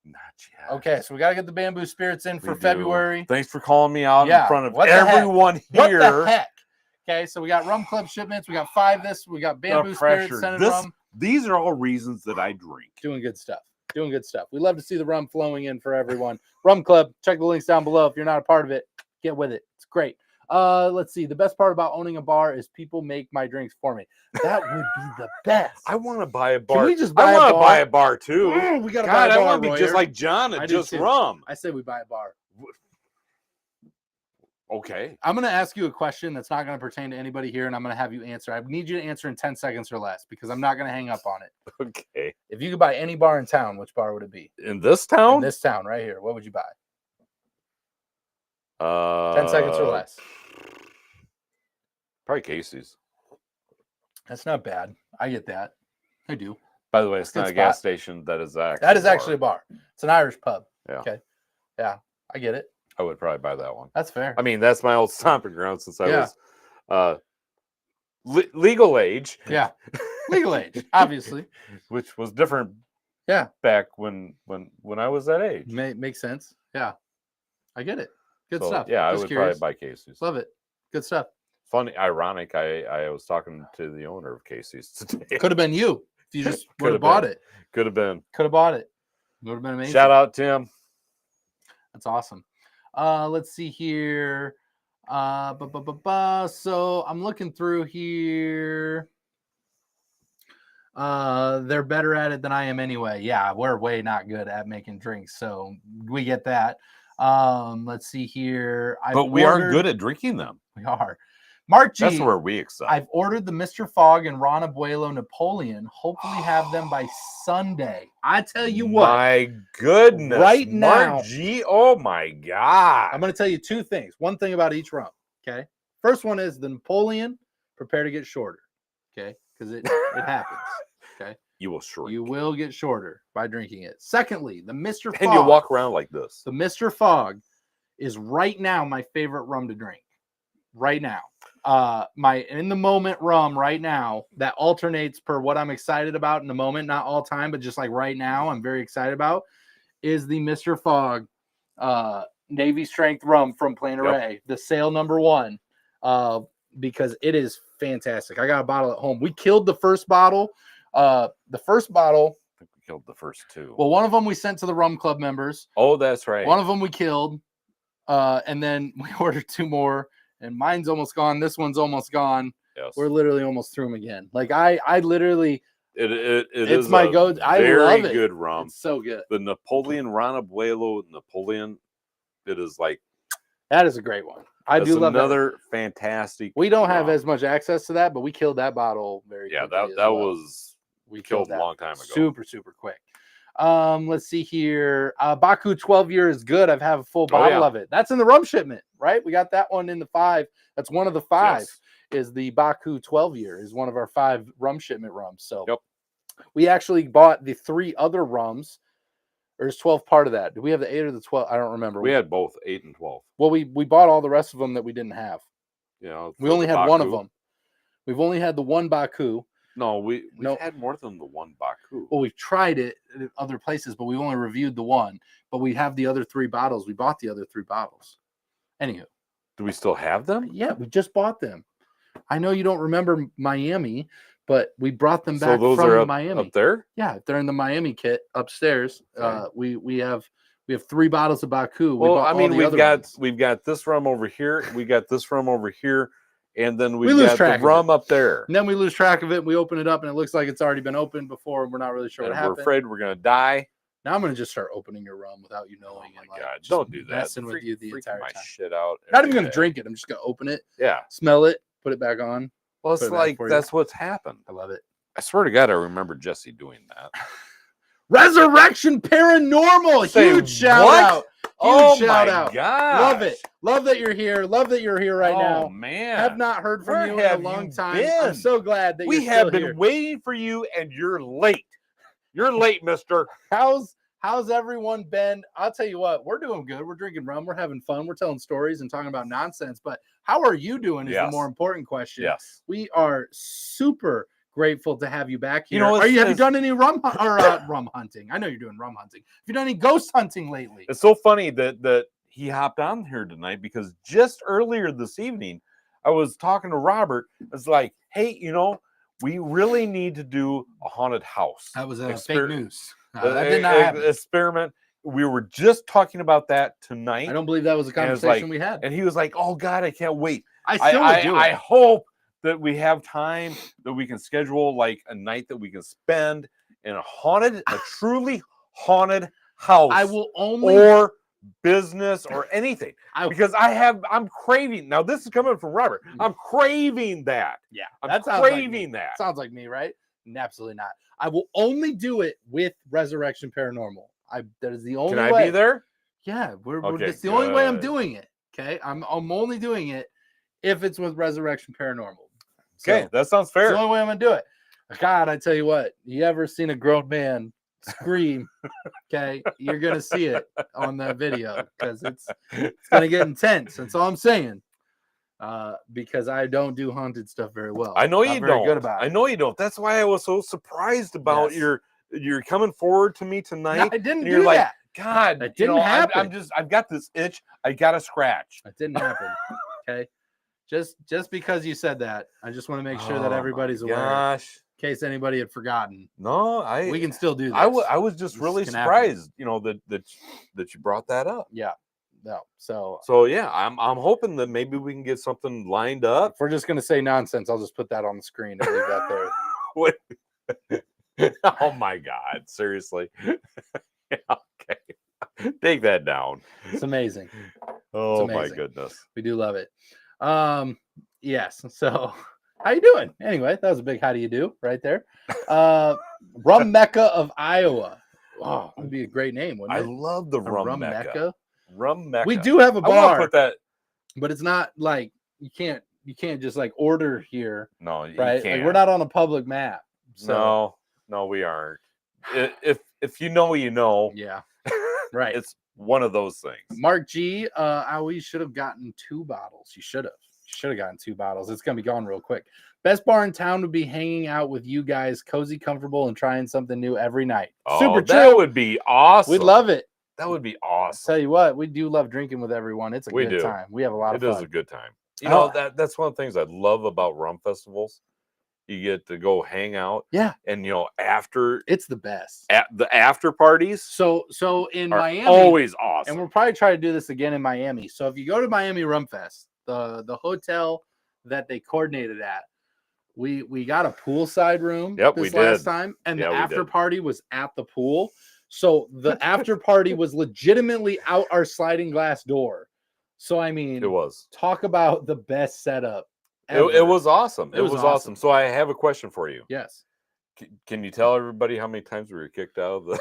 Not yet. Okay, so we got to get the Bamboo Spirits in for February. Thanks for calling me out in front of everyone here. What the heck? Okay, so we got rum club shipments. We got 5 we got Bamboo Spirits, scented rum. These are all reasons that I drink. Doing good stuff. We love to see the rum flowing in for everyone. Rum Club, check the links down below. If you're not a part of it, get with it. It's great. Let's see. The best part about owning a bar is people make my drinks for me. That would be the best. I want to buy a bar. Can we just buy I a want to bar? buy a bar too. We gotta buy a bar. I want to be Royer. just like John and just rum. I say we buy a bar. Okay. I'm going to ask you a question that's not going to pertain to anybody here, and I'm going to have you answer. I need you to answer in 10 seconds or less because I'm not going to hang up on it. Okay. If you could buy any bar in town, which bar would it be? In this town? In this town right here. What would you buy? 10 seconds or less. Probably Casey's. That's not bad. I get that. I do. By the way, it's not a gas station. That is actually a bar. It's an Irish pub. Yeah. Okay. Yeah, I get it. I would probably buy that one. That's fair. I mean, that's my old stomping ground since I was legal age. Yeah, legal age, obviously. Which was different. Yeah. Back when I was that age. Makes sense. Yeah, I get it. Good stuff. Yeah, Just I would curious. probably buy Casey's. Love it. Good stuff. Funny, ironic. I was talking to the owner of Casey's today. Could have been you if you just would have bought it. Could have been. Could have bought it. Would have been amazing. Shout out, Tim. That's awesome. Let's see here. So I'm looking through here. They're better at it than I am anyway. Yeah, we're way not good at making drinks, so we get that. Let's see here. But we are good at drinking them. We are. Mark G. That's where we excel. I've ordered the Mr. Fogg and Ron Abuelo Napoleon. Hopefully have them by Sunday. I tell you what. My goodness. Right now. Mark G. Oh, my God. I'm going to tell you two things. One thing about each rum, okay? First one is the Napoleon, prepare to get shorter, okay? Because it happens, okay? You will shrink. You will get shorter by drinking it. Secondly, the Mr. Fogg. And you walk around like this. The Mr. Fogg is right now my favorite rum to drink. Right now. My in the moment rum right now that alternates per what I'm excited about in the moment, not all time, but just like right now, I'm very excited about is the Mr. Fogg Navy strength rum from Planeray, the sale #1, because it is fantastic. I got a bottle at home. We killed the first bottle. I think we killed the first two. Well, one of them we sent to the Rum Club members. Oh, that's right. One of them we killed, and then we ordered 2 more. And mine's almost gone. This one's almost gone. Yes. We're literally almost through them again. Like I literally, it's is my go. I love it. Good rum. It's so good. The Napoleon Ron Abuelo Napoleon. It is like that is a great one. I do love another fantastic. We don't have as much access to that, but we killed that bottle very quickly. That was we killed a long time ago. Super quick. Let's see here. Baku 12 year is good. I've have a full bottle of it. That's in the rum shipment, right? We got that one in the 5. That's one of the 5. Yes. Is the Baku 12 year is one of our 5 rum shipment rums. So we actually bought the 3 other rums. Or is 12 part of that? Do we have the 8 or the 12? I don't remember. We had both 8 and 12. Well, we bought all the rest of them that we didn't have. Yeah, we only had one of them. We've only had the one Baku. No, we've had more than the one Baku. Well, we've tried it at other places, but we only reviewed the one. But we have the other 3 bottles. We bought the other 3 bottles. Anywho. Do we still have them? Yeah, we just bought them. I know you don't remember Miami, but we brought them back from Miami. Up there? Yeah, they're in the Miami kit upstairs. Okay. We have 3 bottles of Baku. Well, I mean, we've got this rum over here. We got this rum over here. And then we got the rum up there. And then we lose track of it. We open it up, and it looks like it's already been opened before, and we're not really sure what happened. We're afraid we're going to die. Now I'm going to just start opening your rum without you knowing. Oh, my God. Don't do that. Messing with you the entire time. Shit out. Not even going to drink it. I'm just going to open it. Yeah. Smell it. Put it back on. Well, it's like that's what's happened. I love it. I swear to God, I remember Jesse doing that. Resurrection Paranormal. Huge shout out. Huge shout out. God. Love it. Love that you're here. Love that you're here right now. Oh, man. Have not heard from you in a long time. I'm so glad that we have been waiting for you, and you're late. You're late, mister. How's everyone been? I'll tell you what, we're doing good. We're drinking rum. We're having fun. We're telling stories and talking about nonsense. But how are you doing is the more important question. Yes. We are super grateful to have you back here. You know, have you done any rum hunting? I know you're doing rum hunting. Have you done any ghost hunting lately? It's so funny that he hopped on here tonight because just earlier this evening, I was talking to Robert. It's like, hey, we really need to do a haunted house. That was fake news. That did not happen. Experiment. we were just talking about that tonight. I don't believe that was a conversation we had. And he was like, "Oh God, I can't wait. I still would do it. I hope that we have time that we can schedule like a night that we can spend in a truly haunted house. I will only or business or anything because I'm craving. Now this is coming from Robert. I'm craving that. Yeah, I'm craving that. Sounds like me, right? Absolutely not. I will only do it with Resurrection Paranormal. That is the only way. Can I be there? Yeah, that's the only way I'm doing it. Okay, I'm only doing it if it's with Resurrection Paranormal. Okay, so, that sounds fair. It's the only way I'm gonna do it. God, I tell you what, you ever seen a grown man scream? Okay, you're gonna see it on the video because it's gonna get intense. That's all I'm saying. Because I don't do haunted stuff very well. I know you don't. Good about it. I know you don't. That's why I was so surprised about you're coming forward to me tonight. No, I didn't do that. Like, God, that didn't happen. I've got this itch. I gotta scratch. It didn't happen. Okay, just because you said that, I just want to make sure that everybody's aware. Gosh. In case anybody had forgotten. No, we can still do this. I was just really surprised, that you brought that up. Yeah. No. So yeah, I'm hoping that maybe we can get something lined up. If we're just gonna say nonsense, I'll just put that on the screen and leave that there. Oh my God, seriously. Okay. Take that down. It's amazing. Oh, it's amazing. My goodness. We do love it. Yes. So how you doing? Anyway, that was a big how do you do right there. Rum Mecca of Iowa. Oh, that'd be a great name, wouldn't it? I love the Rum Mecca. Rum Mecca. We do have a bar. Put that, but it's not like you can't just like order here. No, you right? can't. Like, we're not on a public map. So. No, we aren't. If you know, you know. Yeah. Right. It's one of those things. Mark G, we should have gotten 2 bottles. You should have gotten 2 bottles. It's gonna be gone real quick. Best bar in town would be hanging out with you guys, cozy, comfortable, and trying something new every night. Oh, super true. That would be awesome. We'd love it. That would be awesome. I'll tell you what, we do love drinking with everyone. It's a good time. We have a lot of fun. It is a good time. You know, that's one of the things I love about rum festivals. You get to go hang out. Yeah. And after it's the best. At the after parties. So in Miami, always awesome. And we'll probably try to do this again in Miami. So if you go to Miami Rum Fest, the hotel that they coordinated at, we got a poolside room last time, and the after party was at the pool. So the after party was legitimately out our sliding glass door. So I mean, it was. Talk about the best setup. It was awesome. It was awesome. So I have a question for you. Yes. Can you tell everybody how many times we were kicked out of the?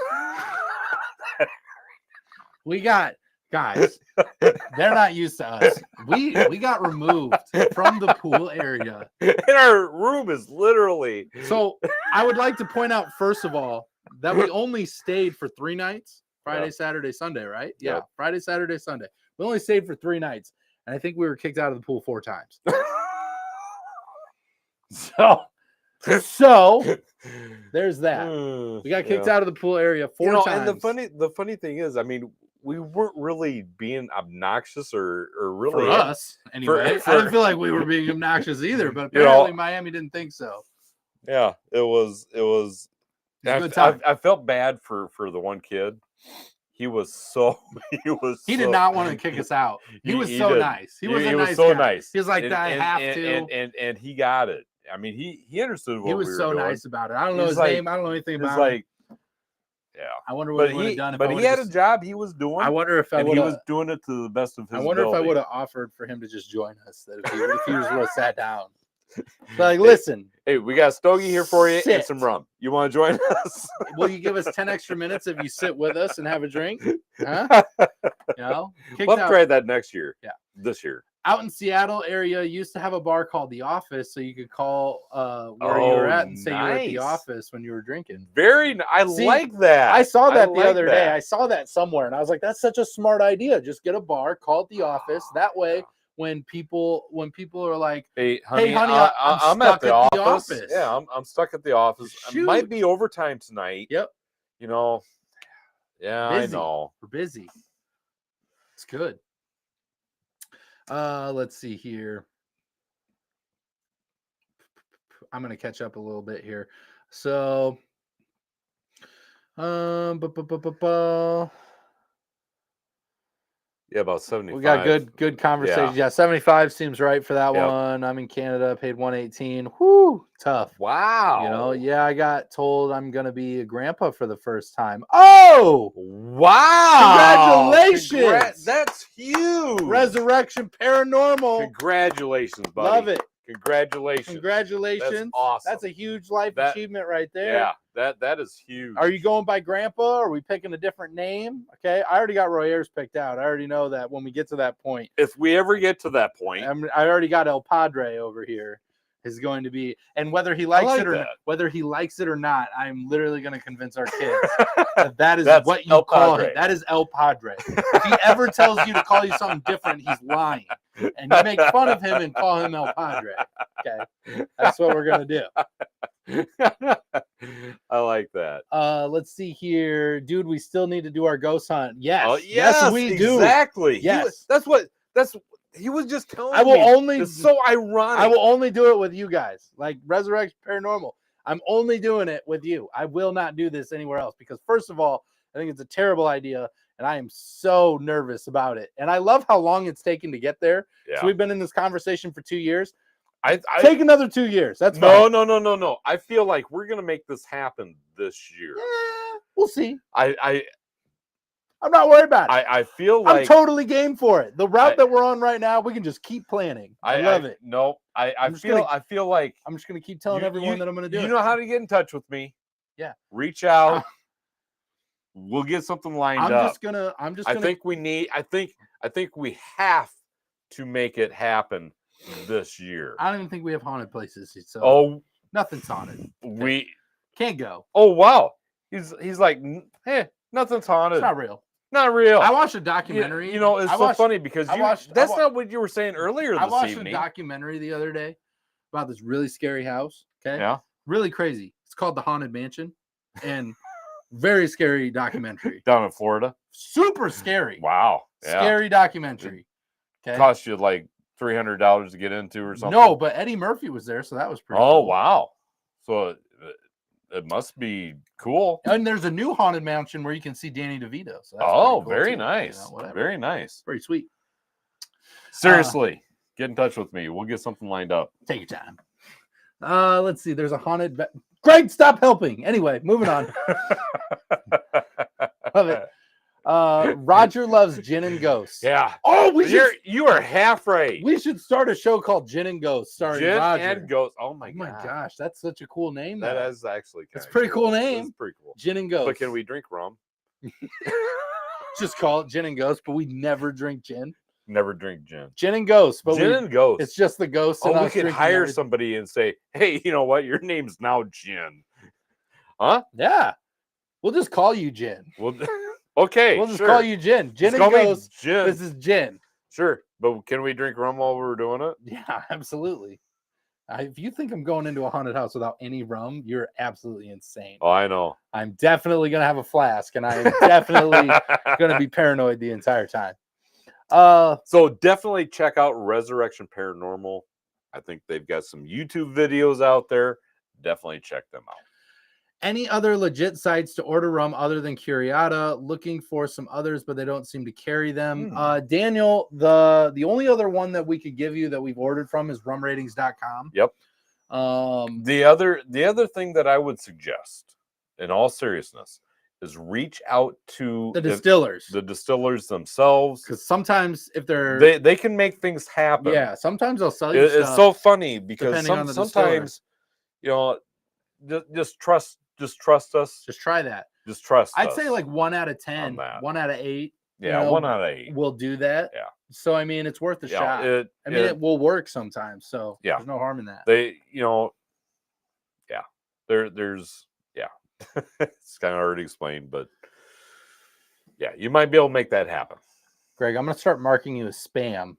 We got guys. They're not used to us. We got removed from the pool area. And our room is literally. So I would like to point out first of all that we only stayed for 3 nights. Friday, Saturday, Sunday, right? Yeah. Friday, Saturday, Sunday. We only stayed for 3 nights. And I think we were kicked out of the pool 4 times. So there's that. We got kicked out of the pool area 4 times. And the funny thing is, I mean, we weren't really being obnoxious or really for us anyway. I didn't feel like we were being obnoxious either, but apparently Miami didn't think so. Yeah, it was. I felt bad for the one kid. He did not want to kick us out. He was so nice. He was so nice. He was like, I have to. And he got it. I mean, he understood what we were doing. He was so nice about it. I don't know his name. I don't know anything about him. Yeah. I wonder what he would have done. But he had a job he was doing. I wonder if he was doing it to the best of his ability. I wonder if I would have offered for him to just join us. That if he was would have sat down. Like, listen. Hey, we got a stogie here for you and some rum. You want to join us? Will you give us 10 extra minutes if you sit with us and have a drink? Huh? Let's try that next year. Yeah. This year. Out in Seattle area, used to have a bar called The Office, so you could call where you were at and say you were at the office when you were drinking. Like that. I saw that the other day. I saw that somewhere, and I was like, "That's such a smart idea. Just get a bar, call it The Office. That way, when people are like, hey honey, I'm at the office. Yeah, I'm stuck at the office. Shoot. It might be overtime tonight. Yep. Yeah, busy. I know. We're busy. It's good. Let's see here. I'm gonna catch up a little bit here. So Yeah, about 75. We got good conversation. Yeah, 75 seems right for that Yep. one. I'm in Canada, paid 118. Whoo, tough. Wow. You know, yeah, I got told I'm gonna be a grandpa for the first time. Oh, wow! Congratulations! That's huge. Resurrection Paranormal. Congratulations, buddy. Love it. Congratulations. That's awesome. That's a huge life achievement right there. Yeah, that is huge. Are you going by Grandpa? Or are we picking a different name? Okay, I already got Roy Ayers picked out. I already know that when we get to that point. If we ever get to that point, I already got El Padre over here. Is going to be, and whether he likes it or not, I'm literally going to convince our kids that's what you call him. That is El Padre. If he ever tells you to call you something different, he's lying, and you make fun of him and call him El Padre. Okay, that's what we're gonna do. I like that. Let's see here, dude. We still need to do our ghost hunt. Yes, yes, we do. Exactly. Yes, he was just telling me. It's so ironic. I will only do it with you guys, like Resurrection Paranormal. I'm only doing it with you. I will not do this anywhere else because, first of all, I think it's a terrible idea, and I am so nervous about it. And I love how long it's taken to get there. Yeah. So we've been in this conversation for 2 years. I take another 2 years. That's fine. No. I feel like we're gonna make this happen this year. Yeah, we'll see. I'm not worried about it. I feel like I'm totally game for it. The route that we're on right now, we can just keep planning. I love it. No, I feel like I'm just gonna keep telling everyone that I'm gonna do it. You know how to get in touch with me. Yeah. Reach out. We'll get something lined up. I think we have to make it happen this year. I don't even think we have haunted places. So nothing's haunted. We can't go. Oh wow. He's like, hey, nothing's haunted. It's not real. Not real. I watched a documentary. You know, it's funny because that's not what you were saying earlier this evening. I watched a documentary the other day about this really scary house. Okay. Yeah. Really crazy. It's called The Haunted Mansion. And very scary documentary. Down in Florida. Super scary. Wow. Yeah. Scary documentary. Okay. Cost you like $300 to get into or something. No, but Eddie Murphy was there, so that was pretty cool. Wow. So it must be cool. And there's a new haunted mansion where you can see Danny DeVito. So that's cool very too. nice. You know, very nice. Pretty sweet. Seriously, get in touch with me. We'll get something lined up. Take your time. Let's see. There's a haunted. Greg, stop helping. Anyway, moving on. Love it. Roger loves gin and ghosts. Yeah. Oh, you are half right. We should start a show called Gin and Ghosts, starring Gin Roger. and Ghosts. Oh my gosh, that's such a cool name. That is actually it's a pretty cool name. It's pretty cool. Gin and Ghosts. But can we drink rum? Just call it Gin and Ghosts, but we never drink gin. Never drink gin. Gin and Ghosts, but Gin and Ghosts. It's just the ghosts. We could hire somebody and say, "Hey, you know what? Your name's now Gin." Huh? Yeah. We'll just call you Gin. Okay, we'll just call you Gin. Gin and Ghosts. Gin. This is Gin. Sure, but can we drink rum while we're doing it? Yeah, absolutely. If you think I'm going into a haunted house without any rum, you're absolutely insane. Oh, I know. I'm definitely going to have a flask, and I am definitely going to be paranoid the entire time. So definitely check out Resurrection Paranormal. I think they've got some YouTube videos out there. Definitely check them out. Any other legit sites to order rum other than Curiata? Looking for some others, but they don't seem to carry them. Daniel, the only other one that we could give you that we've ordered from is rumratings.com. Yep. The other thing that I would suggest, in all seriousness, is reach out to the distillers. The distillers themselves. Because sometimes if they can make things happen. Yeah, sometimes they'll sell you It's stuff so funny because sometimes, you know, just trust us. Just try that. Just trust us. I'd say like 1 out of 10, 1 out of 8. Yeah, 1 out of 8 will do that. Yeah. So I mean, it's worth a shot. It will work sometimes. So there's no harm in that. There's it's kind of already explained, but yeah, you might be able to make that happen. Greg, I'm gonna start marking you as spam.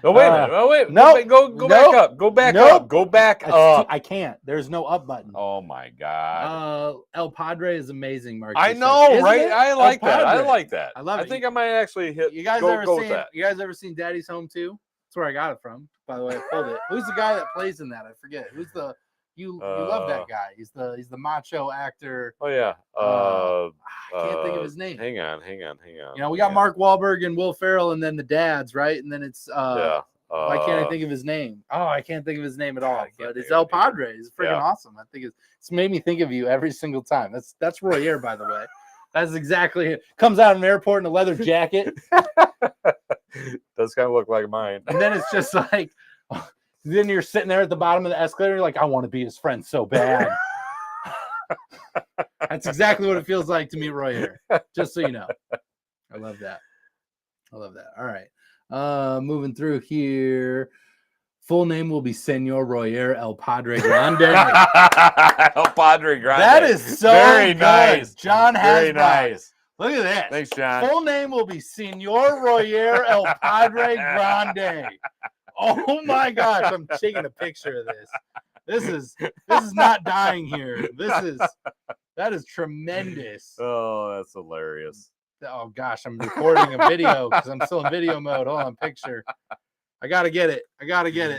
No, wait a minute. Oh, wait. No, go back up. Go back up. Go back up. I can't. There's no up button. Oh my God. El Padre is amazing, Mark. I know, right? I like that. I like that. I love it. I think I might actually hit. You guys ever seen Daddy's Home 2? That's where I got it from. By the way, I pulled it. Who's the guy that plays in that? I forget. Who's the You love that guy. He's the macho actor. Oh yeah. I can't think of his name. Hang on. You know, we got Mark Wahlberg and Will Ferrell, and then the dads, right? And then it's yeah. why can't I think of his name? Oh, I can't think of his name at all. But it's El Padre. He's freaking awesome. I think it's made me think of you every single time. That's Roy Ayre, by the way. That's exactly it. Comes out of an airport in a leather jacket. Does kind of look like mine. And then it's just like, then you're sitting there at the bottom of the escalator. You're like, I want to be his friend so bad. That's exactly what it feels like to meet Roy Ayre. Just so you know. I love that. All right. Moving through here. Full name will be Senor Roy Ayre El Padre Grande. El Padre Grande. That is so very good. nice. John has very nice. Look at this. Thanks, John. Full name will be Senor Roy Ayre El Padre Grande. Oh my gosh, I'm taking a picture of this. This is not dying here. That is tremendous. Oh, that's hilarious. Oh gosh, I'm recording a video because I'm still in video mode. Hold on, picture. I gotta get it.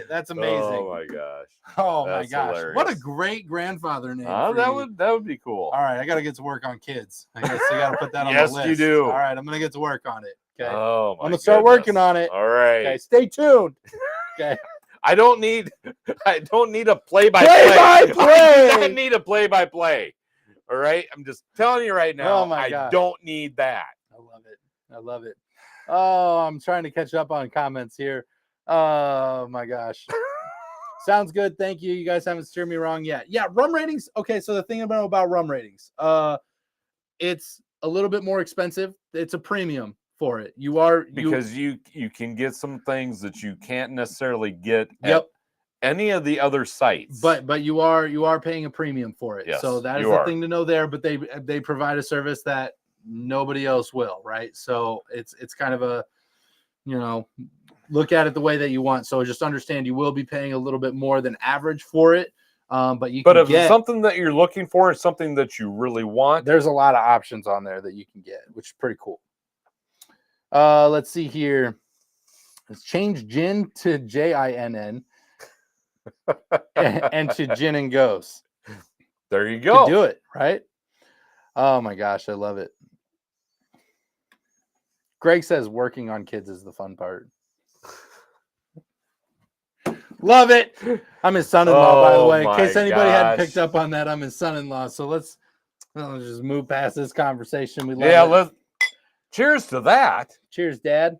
That's amazing. Oh my gosh. Oh That's my gosh. hilarious. What a great grandfather name. That would be cool. All right, I gotta get to work on kids. I guess I gotta put that on Yes, the list. you do. All right, I'm gonna get to work on it. Okay. Oh my I'm gonna start working on it. All right. Okay, stay tuned. Okay. I don't need a play-by-play. Play-by-play! I need a play-by-play. All right? I'm just telling you right now, Oh my I gosh. don't need that. I love it. Oh, I'm trying to catch up on comments here. Oh my gosh. Sounds good. Thank you. You guys haven't steered me wrong yet. Yeah, rum ratings. Okay, so the thing about rum ratings, it's a little bit more expensive. It's a premium for it. Because you can get some things that you can't necessarily get at any of the other sites. But you are paying a premium for it. Yes, so that is the thing to know there. But they provide a service that nobody else will, right? So it's kind of a, look at it the way that you want. So just understand you will be paying a little bit more than average for it. But if it's something that you're looking for, it's something that you really want. There's a lot of options on there that you can get, which is pretty cool. Let's see here. Let's change gin to JINN and to gin and goes. There you go. Do it, right? Oh my gosh, I love it. Greg says working on kids is the fun part. Love it. I'm his son-in-law, by the way. In case anybody hadn't picked up on that, I'm his son-in-law. So let's just move past this conversation. We love it. Cheers to that. Cheers, Dad.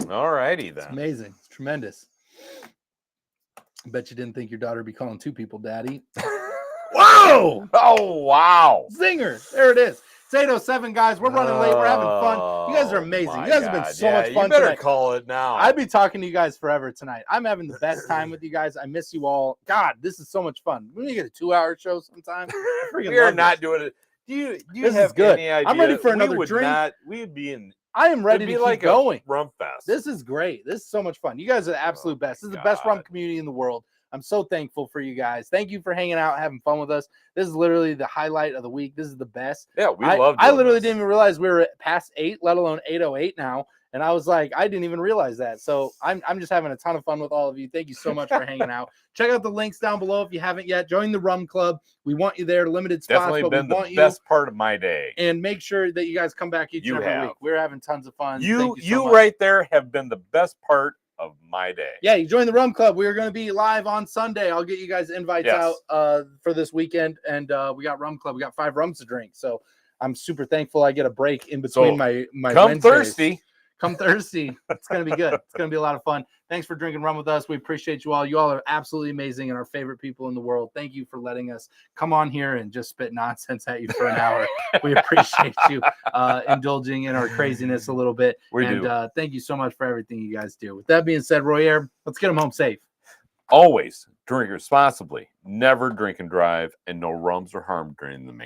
All righty then. It's amazing. It's tremendous. I bet you didn't think your daughter would be calling two people daddy. Whoa! Oh, wow. Zinger. There it is. It's 8:07, guys. We're running late. We're having fun. You guys are amazing. You guys have been so much fun You better tonight. call it now. I'd be talking to you guys forever tonight. I'm having the best time with you guys. I miss you all. God, this is so much fun. We're going to get a 2-hour show sometime. We are not doing it. Do you have any idea? I'm ready for another drink. We'd be in. I am ready to keep going. Rum fest. This is great. This is so much fun. You guys are the absolute best. This is the best rum community in the world. I'm so thankful for you guys. Thank you for hanging out, having fun with us. This is literally the highlight of the week. This is the best. Yeah, we love I literally didn't even realize we were past 8, let alone 8:08 now. And I was like, I didn't even realize that. So I'm just having a ton of fun with all of you. Thank you so much for hanging out. Check out the links down below if you haven't yet. Join the Rum Club. We want you there. Limited spots. Definitely been the best part of my day. And make sure that you guys come back each and every week. We're having tons of fun. You right there have been the best part of my day. Yeah, you join the Rum Club. We are going to be live on Sunday. I'll get you guys invites out for this weekend. And we got Rum Club. We got 5 rums to drink. So I'm super thankful I get a break in between my come Wednesdays. Thursday. Come Thursday. It's going to be good. It's going to be a lot of fun. Thanks for drinking rum with us. We appreciate you all. You all are absolutely amazing and our favorite people in the world. Thank you for letting us come on here and just spit nonsense at you for an hour. We appreciate you indulging in our craziness a little bit. Thank you so much for everything you guys do. With that being said, Roy Ayre, let's get them home safe. Always drink responsibly. Never drink and drive, and no rums are harmed during the